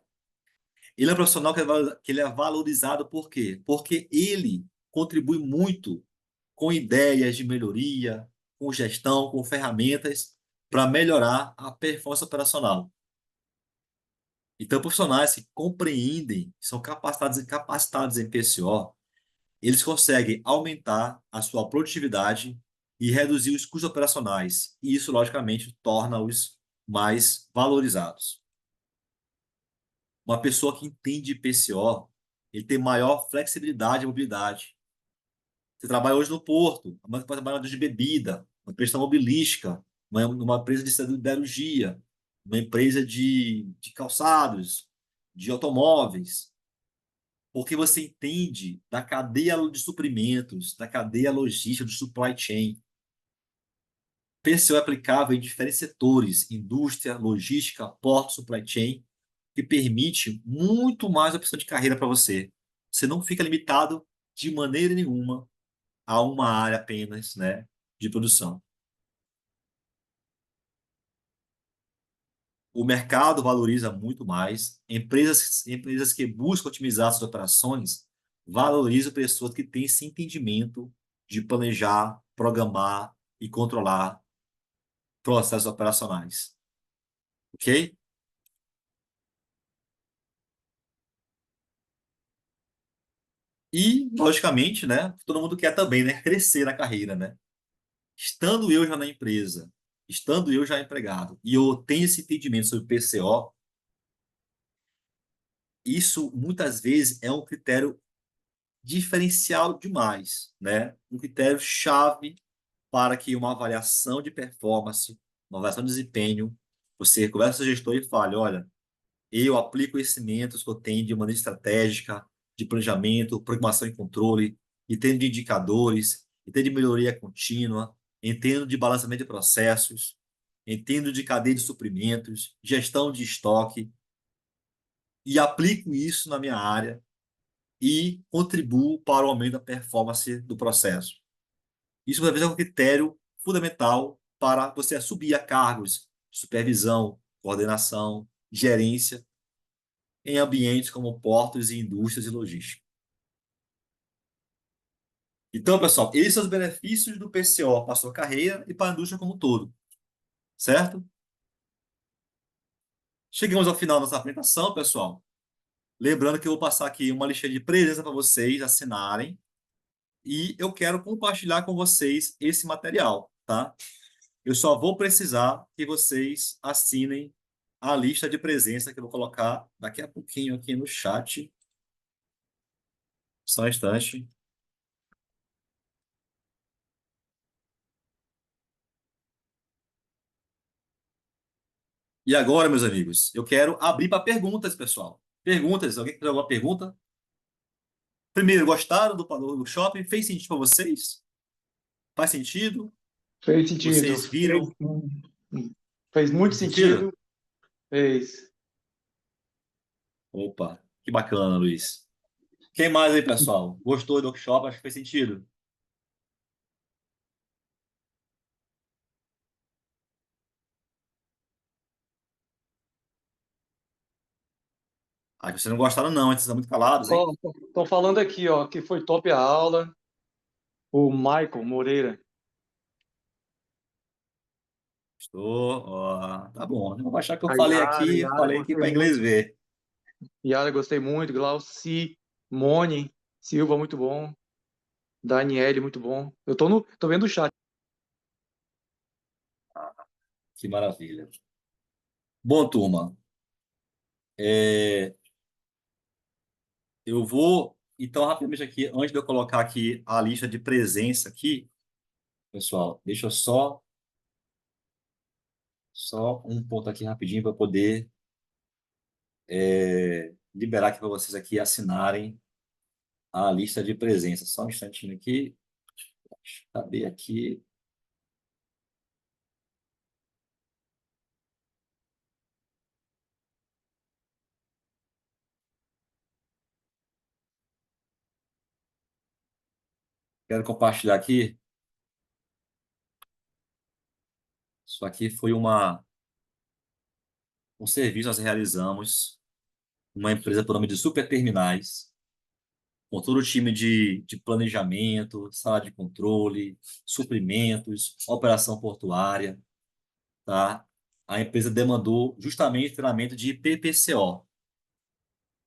Ele é um profissional que ele é valorizado por quê? Porque ele contribui muito com ideias de melhoria, com gestão, com ferramentas para melhorar a performance operacional. Então, profissionais que compreendem, são capacitados em PCO, eles conseguem aumentar a sua produtividade e reduzir os custos operacionais. E isso, logicamente, torna-os mais valorizados. Uma pessoa que entende PCO, ele tem maior flexibilidade e mobilidade. Você trabalha hoje no porto, amanhã você pode trabalhar de bebida, uma empresa mobilística, uma empresa de siderurgia, uma empresa de calçados, de automóveis, porque você entende da cadeia de suprimentos, da cadeia logística, do supply chain. PCO é aplicável em diferentes setores, indústria, logística, porto, supply chain, que permite muito mais opção de carreira para você. Você não fica limitado de maneira nenhuma a uma área apenas, né, de produção. O mercado valoriza muito mais. Empresas que buscam otimizar suas operações valorizam pessoas que têm esse entendimento de planejar, programar e controlar processos operacionais. Ok? E, logicamente, né, todo mundo quer também, né, crescer na carreira, né? Estando eu já na empresa, estando eu já empregado, e eu tenho esse entendimento sobre PCO, isso muitas vezes é um critério diferencial demais, né? Um critério chave para que uma avaliação de performance, uma avaliação de desempenho, você conversa com o gestor e fale, olha, eu aplico conhecimentos que eu tenho de maneira estratégica, de planejamento, programação e controle, entendo de indicadores, entendo de melhoria contínua, entendo de balanceamento de processos, entendo de cadeia de suprimentos, gestão de estoque, e aplico isso na minha área e contribuo para o aumento da performance do processo. Isso, muitas vezes, é um critério fundamental para você subir a cargos de supervisão, coordenação, gerência em ambientes como portos e indústrias e logística. Então, pessoal, esses são os benefícios do PCO para a sua carreira e para a indústria como um todo, certo? Chegamos ao final da nossa apresentação, pessoal. Lembrando que eu vou passar aqui uma listinha de presença para vocês assinarem e eu quero compartilhar com vocês esse material, tá? Eu só vou precisar que vocês assinem a lista de presença que eu vou colocar daqui a pouquinho aqui no chat. Só um instante. E agora, meus amigos, eu quero abrir para perguntas, pessoal. Perguntas. Alguém tem alguma pergunta? Primeiro, gostaram do shopping? Fez sentido para vocês? Faz sentido? Fez sentido. Vocês viram? Fez muito Fez sentido? sentido. Fez. Opa, que bacana, Luiz. Quem mais aí, pessoal? Gostou do workshop? Acho que fez sentido. Acho que vocês não gostaram, não. Vocês estão muito calados, hein? Estão falando aqui, ó, que foi top a aula. O Michael Moreira. Estou, ó, tá bom. Não vou achar que eu A falei Yara, aqui, Yara, falei aqui gostei para inglês muito. ver. Yara, gostei muito. Glauci, Mone, Silva, muito bom. Daniele, muito bom. Tô vendo o chat. Que maravilha. Bom, turma. É, eu vou, então, rapidamente aqui, antes de eu colocar aqui a lista de presença aqui, pessoal, deixa eu só um ponto aqui rapidinho para poder liberar aqui para vocês aqui assinarem a lista de presença. Só um instantinho aqui. Cadê aqui? Quero compartilhar aqui. Isso aqui foi um serviço que nós realizamos, uma empresa por nome de Super Terminais, com todo o time de planejamento, sala de controle, suprimentos, operação portuária, tá? A empresa demandou justamente treinamento de PPCO.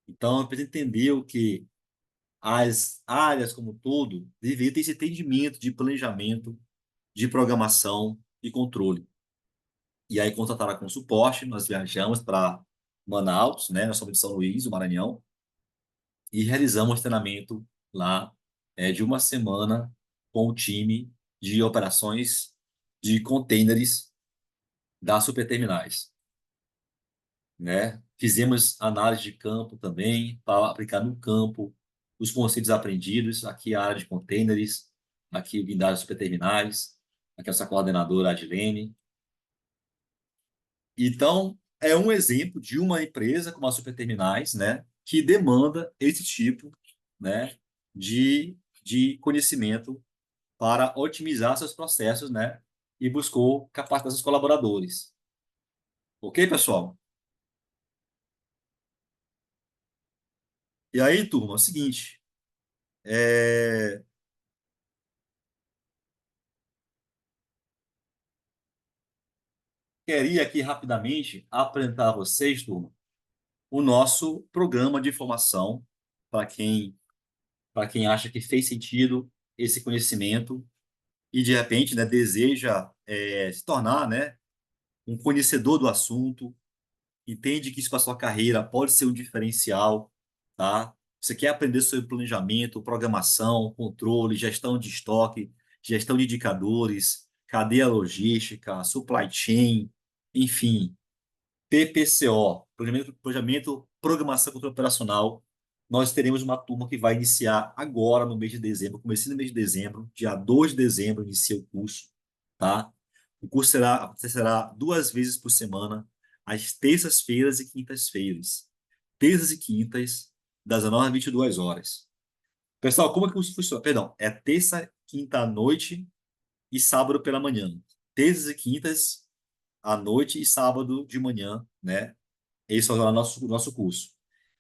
Então, a empresa entendeu que as áreas como um todo deveriam ter esse entendimento de planejamento, de programação e controle. E aí contrataram com suporte, nós viajamos para Manaus, né? Nós somos de São Luís, o Maranhão, e realizamos treinamento lá de uma semana com o time de operações de containers das superterminais, né? Fizemos análise de campo também para aplicar no campo os conceitos aprendidos, aqui a área de containers, aqui o guindaste superterminais, aqui essa coordenadora Adilene. Então, é um exemplo de uma empresa como a Superterminais, né, que demanda esse tipo, né, de conhecimento para otimizar seus processos, né, e buscou capacitar seus colaboradores. Ok, pessoal? E aí, turma, é o seguinte, é, queria aqui rapidamente apresentar a vocês, turma, o nosso programa de formação para quem acha que fez sentido esse conhecimento e de repente, né, deseja se tornar, né, um conhecedor do assunto, entende que isso para sua carreira pode ser um diferencial, tá? Você quer aprender sobre planejamento, programação, controle, gestão de estoque, gestão de indicadores, cadeia logística, supply chain, enfim, PPCO, Programação Controle Operacional. Nós teremos uma turma que vai iniciar agora no mês de dezembro, começando no mês de dezembro, dia 2 de dezembro, inicia o curso, tá? O curso acontecerá 2 vezes por semana, às terças-feiras e quintas-feiras. Terças e quintas, das 19 às 22 horas. Pessoal, como é que o curso funciona? Perdão, é terça, quinta à noite e sábado pela manhã. Terças e quintas à noite e sábado de manhã, né? Esse é o nosso curso.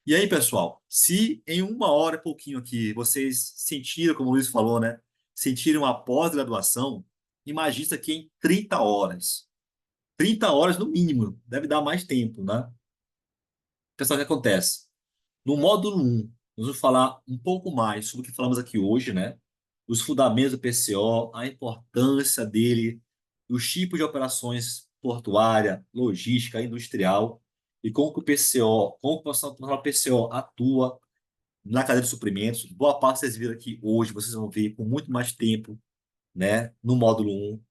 E aí, pessoal, se em 1 hora e pouquinho aqui vocês sentiram, como o Luiz falou, né? Sentiram a pós-graduação, imagina isso aqui em 30 horas. 30 horas no mínimo, deve dar mais tempo, né? Pessoal, o que acontece? No módulo 1, nós vamos falar um pouco mais sobre o que falamos aqui hoje, né? Os fundamentos do PCO, a importância dele, os tipos de operações portuária, logística, industrial, e como que o PCO, como que o profissional PCO atua na cadeia de suprimentos. Boa parte vocês viram aqui hoje, vocês vão ver com muito mais tempo, né? No módulo 1.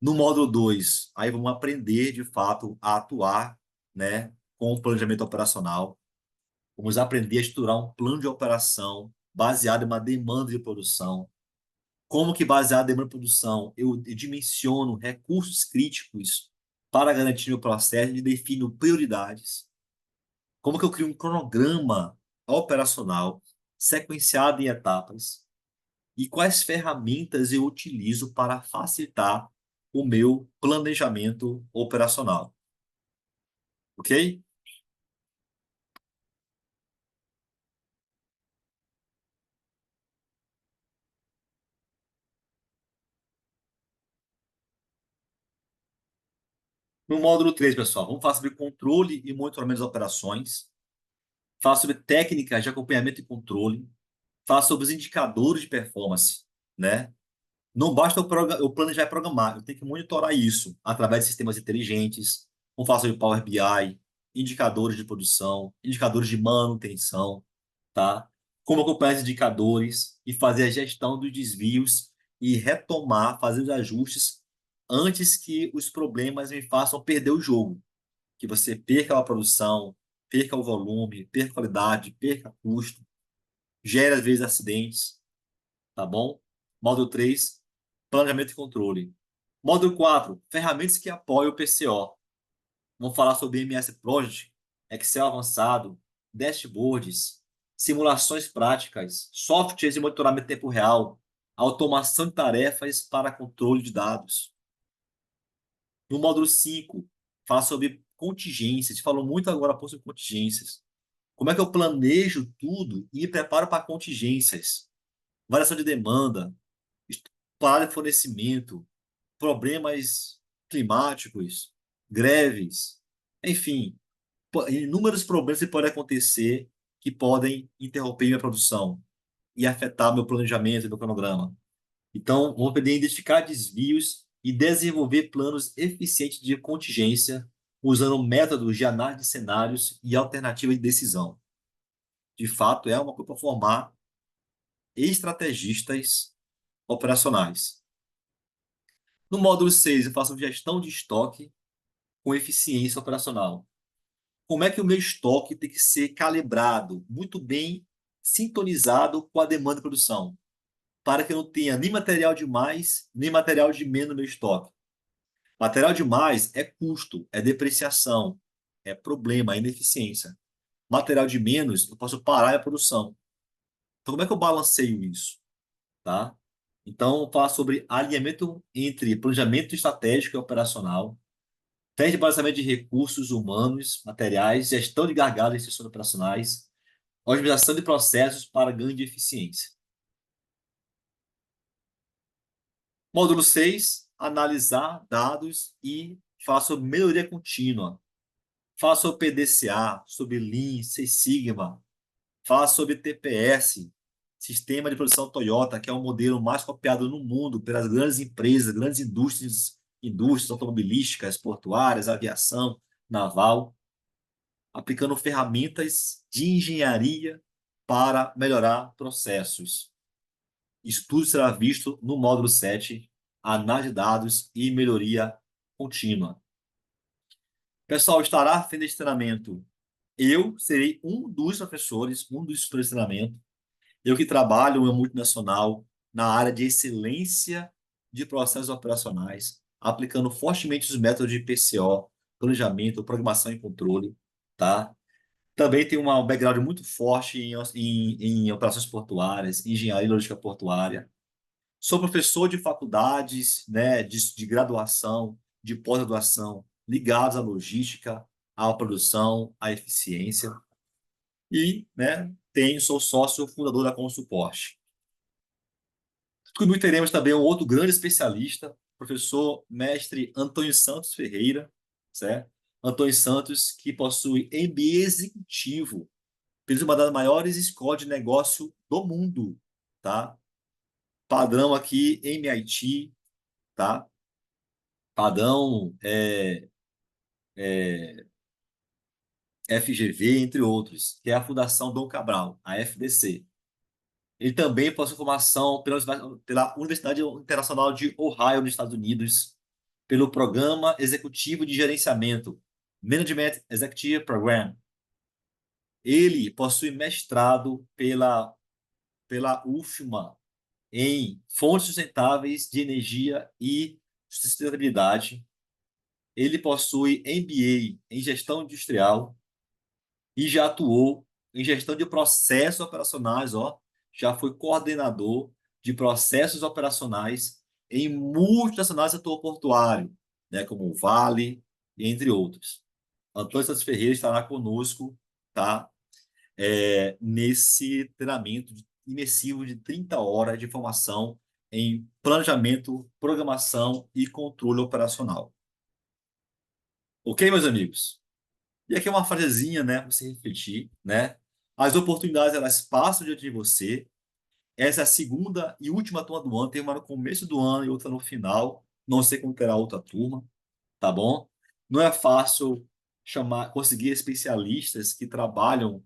No módulo 2, aí vamos aprender de fato a atuar, né? Com o planejamento operacional. Vamos aprender a estruturar um plano de operação baseado em uma demanda de produção. Como que, baseado em demanda de produção, eu dimensiono recursos críticos para garantir meu processo e defino prioridades. Como que eu crio um cronograma operacional sequenciado em etapas e quais ferramentas eu utilizo para facilitar o meu planejamento operacional. Ok? No módulo 3, pessoal, vamos falar sobre controle e monitoramento das operações, falar sobre técnicas de acompanhamento e controle, falar sobre os indicadores de performance, né? Não basta eu planejar e programar, eu tenho que monitorar isso através de sistemas inteligentes. Vamos falar sobre Power BI, indicadores de produção, indicadores de manutenção, tá? Como acompanhar esses indicadores e fazer a gestão dos desvios e retomar, fazer os ajustes antes que os problemas me façam perder o jogo. Que você perca a produção, perca o volume, perca a qualidade, perca custo, gere às vezes acidentes, tá bom? Módulo 3, planejamento e controle. Módulo 4, ferramentas que apoiam o PCO. Vamos falar sobre MS Project, Excel avançado, dashboards, simulações práticas, softwares de monitoramento em tempo real, automação de tarefas para controle de dados. No módulo 5, fala sobre contingências. A gente falou muito agora sobre contingências. Como é que eu planejo tudo e me preparo para contingências? Variação de demanda, parada de fornecimento, problemas climáticos, greves, enfim, inúmeros problemas que podem acontecer que podem interromper minha produção e afetar meu planejamento e meu cronograma. Então, vamos poder identificar desvios e desenvolver planos eficientes de contingência usando métodos de análise de cenários e alternativa de decisão. De fato, é uma coisa para formar estrategistas operacionais. No módulo 6, eu faço gestão de estoque com eficiência operacional. Como é que o meu estoque tem que ser calibrado, muito bem sintonizado com a demanda de produção, para que eu não tenha nem material de mais, nem material de menos no meu estoque. Material de mais é custo, é depreciação, é problema, é ineficiência. Material de menos, eu posso parar a produção. Então, como é que eu balanceio isso? Tá? Então, vou falar sobre alinhamento entre planejamento estratégico e operacional, teste de balanceamento de recursos humanos, materiais, gestão de gargalos e gestão operacionais, otimização de processos para ganho de eficiência. Módulo 6, analisar dados e falar sobre melhoria contínua. Fala sobre PDCA, sobre Lean, Six Sigma. Fala sobre TPS, Sistema de Produção Toyota, que é o modelo mais copiado no mundo pelas grandes empresas, grandes indústrias automobilísticas, portuárias, aviação, naval, aplicando ferramentas de engenharia para melhorar processos. Isso tudo será visto no módulo 7, análise de dados e melhoria contínua. Pessoal, estará fazendo esse treinamento. Eu serei um dos professores, um dos instrutores de treinamento. Eu que trabalho em uma multinacional na área de excelência de processos operacionais, aplicando fortemente os métodos de PCO, planejamento, programação e controle, tá? Também tenho um background muito forte em operações portuárias, engenharia e logística portuária. Sou professor de faculdades, né, de graduação, de pós-graduação, ligados à logística, à produção, à eficiência. E, né, sou sócio fundador da Consuporte. Comigo teremos também um outro grande especialista, professor mestre Antônio Santos Ferreira, certo? Antônio Santos, que possui MBA executivo, fez uma das maiores escolas de negócio do mundo, tá? Padrão aqui, MIT, tá? Padrão FGV, entre outros, que é a Fundação Dom Cabral, a FDC. Ele também possui formação pela Universidade Internacional de Ohio, nos Estados Unidos, pelo Programa Executivo de Gerenciamento, Management Executive Program. Ele possui mestrado pela UFMA em Fontes Sustentáveis de Energia e Sustentabilidade. Ele possui MBA em Gestão Industrial e já atuou em gestão de processos operacionais, ó, já foi coordenador de processos operacionais em multinacionais do setor portuário, né, como o Vale, entre outros. Antônio Santos Ferreira estará conosco, tá? Nesse treinamento imersivo de 30 horas de formação em planejamento, programação e controle operacional. Ok, meus amigos? E aqui é uma frasezinha, né, para você refletir, né? As oportunidades, elas passam diante de você. Essa é a segunda e última turma do ano. Tem uma no começo do ano e outra no final. Não sei como terá outra turma, tá bom? Não é fácil conseguir especialistas que trabalham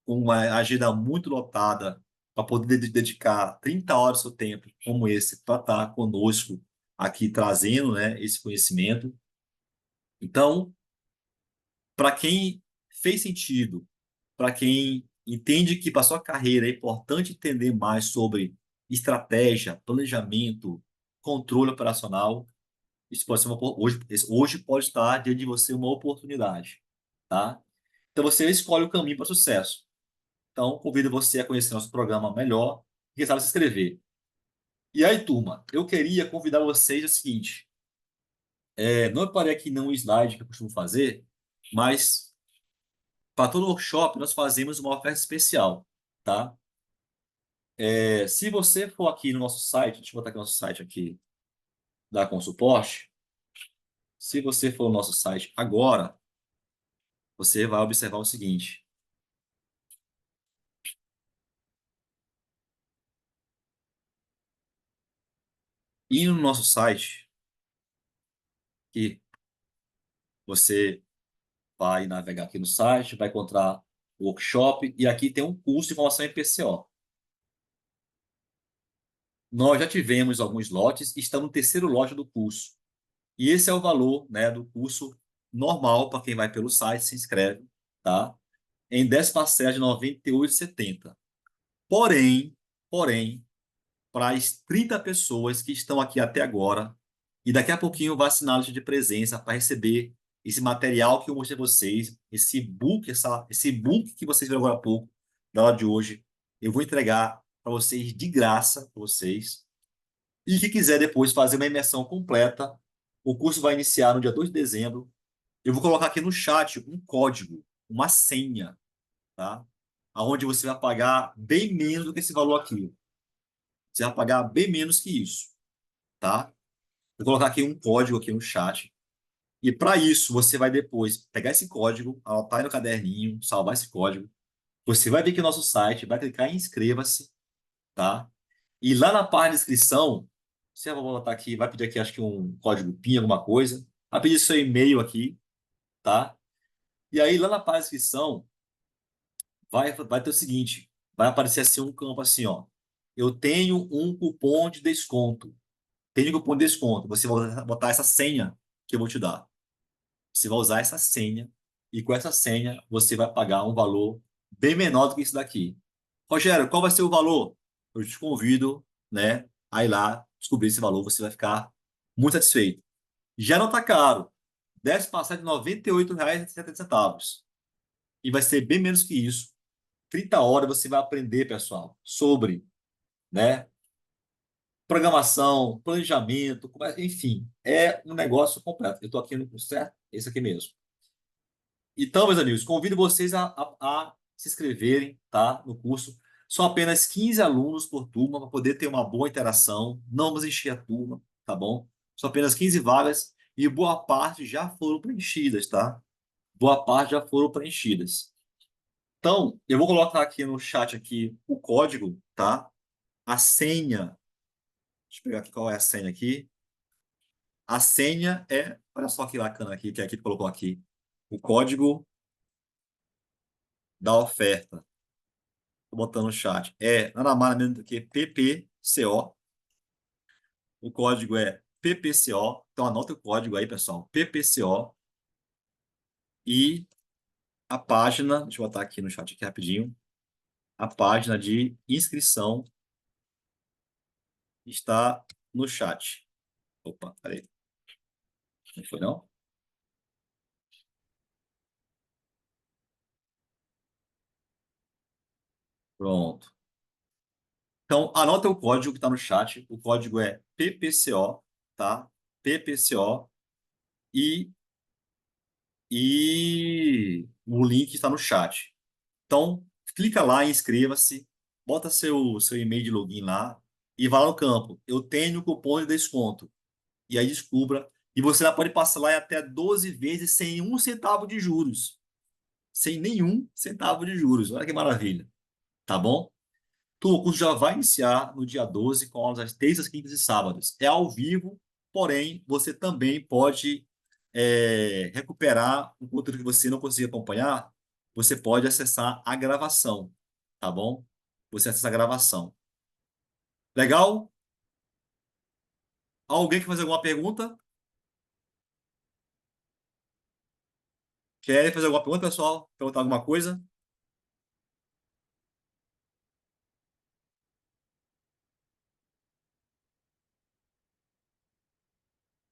com uma agenda muito lotada para poder dedicar 30 horas do seu tempo, como esse, para estar conosco aqui trazendo, né, esse conhecimento. Então, para quem fez sentido, para quem entende que para sua carreira é importante entender mais sobre estratégia, planejamento, controle operacional, isso pode ser hoje pode estar diante de você uma oportunidade, tá? Então você escolhe o caminho para o sucesso. Então, convido você a conhecer nosso programa melhor e quem sabe se inscrever. E aí, turma, eu queria convidar vocês o seguinte, não reparei aqui não o slide que eu costumo fazer, mas para todo workshop nós fazemos uma oferta especial, tá? Se você for aqui no nosso site, deixa eu botar aqui no nosso site aqui, da Com Suporte, se você for no nosso site agora, você vai observar o seguinte. E no nosso site, que você vai navegar aqui no site, vai encontrar o workshop, e aqui tem um curso de formação em PCO. Nós já tivemos alguns lotes, estamos no terceiro lote do curso. E esse é o valor, né, do curso normal para quem vai pelo site, se inscreve, tá? Em 10 parcelas de R$ 98,70. Porém, para as 30 pessoas que estão aqui até agora, e daqui a pouquinho vai assinar a lista de presença para receber esse material que eu mostrei a vocês, esse book que vocês viram agora há pouco, da hora de hoje, eu vou entregar para vocês de graça, para vocês. E que quiser depois fazer uma imersão completa, o curso vai iniciar no dia 2 de dezembro. Eu vou colocar aqui no chat um código, uma senha, tá? Onde você vai pagar bem menos do que esse valor aqui. Você vai pagar bem menos que isso, tá? Vou colocar aqui um código aqui no chat. E para isso, você vai depois pegar esse código, anotar aí no caderninho, salvar esse código. Você vai vir aqui no nosso site, vai clicar em inscreva-se, tá? E lá na página de inscrição, você vai botar aqui, vai pedir aqui, acho que um código PIN, alguma coisa. Vai pedir seu e-mail aqui, tá? E aí, lá na página de inscrição, vai ter o seguinte, vai aparecer assim um campo assim, ó. Eu tenho um cupom de desconto. Tenho um cupom de desconto. Você vai botar essa senha que eu vou te dar. Você vai usar essa senha e com essa senha você vai pagar um valor bem menor do que isso daqui. Rogério, qual vai ser o valor? Eu te convido, né, a ir lá descobrir esse valor, você vai ficar muito satisfeito. Já não está caro. 10 passar de R$ 98,70. E vai ser bem menos que isso. 30 horas você vai aprender, pessoal, sobre, né, programação, planejamento, enfim, é um negócio completo. Eu estou aqui no curso certo? Esse aqui mesmo. Então, meus amigos, convido vocês a se inscreverem, tá, no curso. São apenas 15 alunos por turma para poder ter uma boa interação. Não vamos encher a turma, tá bom? São apenas 15 vagas e boa parte já foram preenchidas, tá? Boa parte já foram preenchidas. Então, eu vou colocar aqui no chat aqui o código, tá? A senha. Deixa eu pegar aqui qual é a senha aqui. A senha é, olha só que bacana aqui, que a equipe colocou aqui. O código da oferta. Tô botando no chat. É nada mais nada menos do que PPCO. O código é PPCO. Então anota o código aí, pessoal. PPCO. E a página, deixa eu botar aqui no chat aqui rapidinho. A página de inscrição está no chat. Opa, peraí. Não foi não? Pronto. Então, anota o código que está no chat. O código é PPCO, tá? PPCO. E o link está no chat. Então, clica lá, inscreva-se, bota seu e-mail de login lá e vá lá no campo. Eu tenho cupom de desconto. E aí descubra. E você já pode passar lá em até 12 vezes sem um centavo de juros. Sem nenhum centavo de juros. Olha que maravilha. Tá bom? O curso já vai iniciar no dia 12 com aulas às terças, quintas e sábados. É ao vivo, porém, você também pode recuperar um conteúdo que você não conseguiu acompanhar, você pode acessar a gravação, tá bom? Você acessa a gravação. Legal? Alguém quer fazer alguma pergunta? Querem fazer alguma pergunta, pessoal? Perguntar alguma coisa?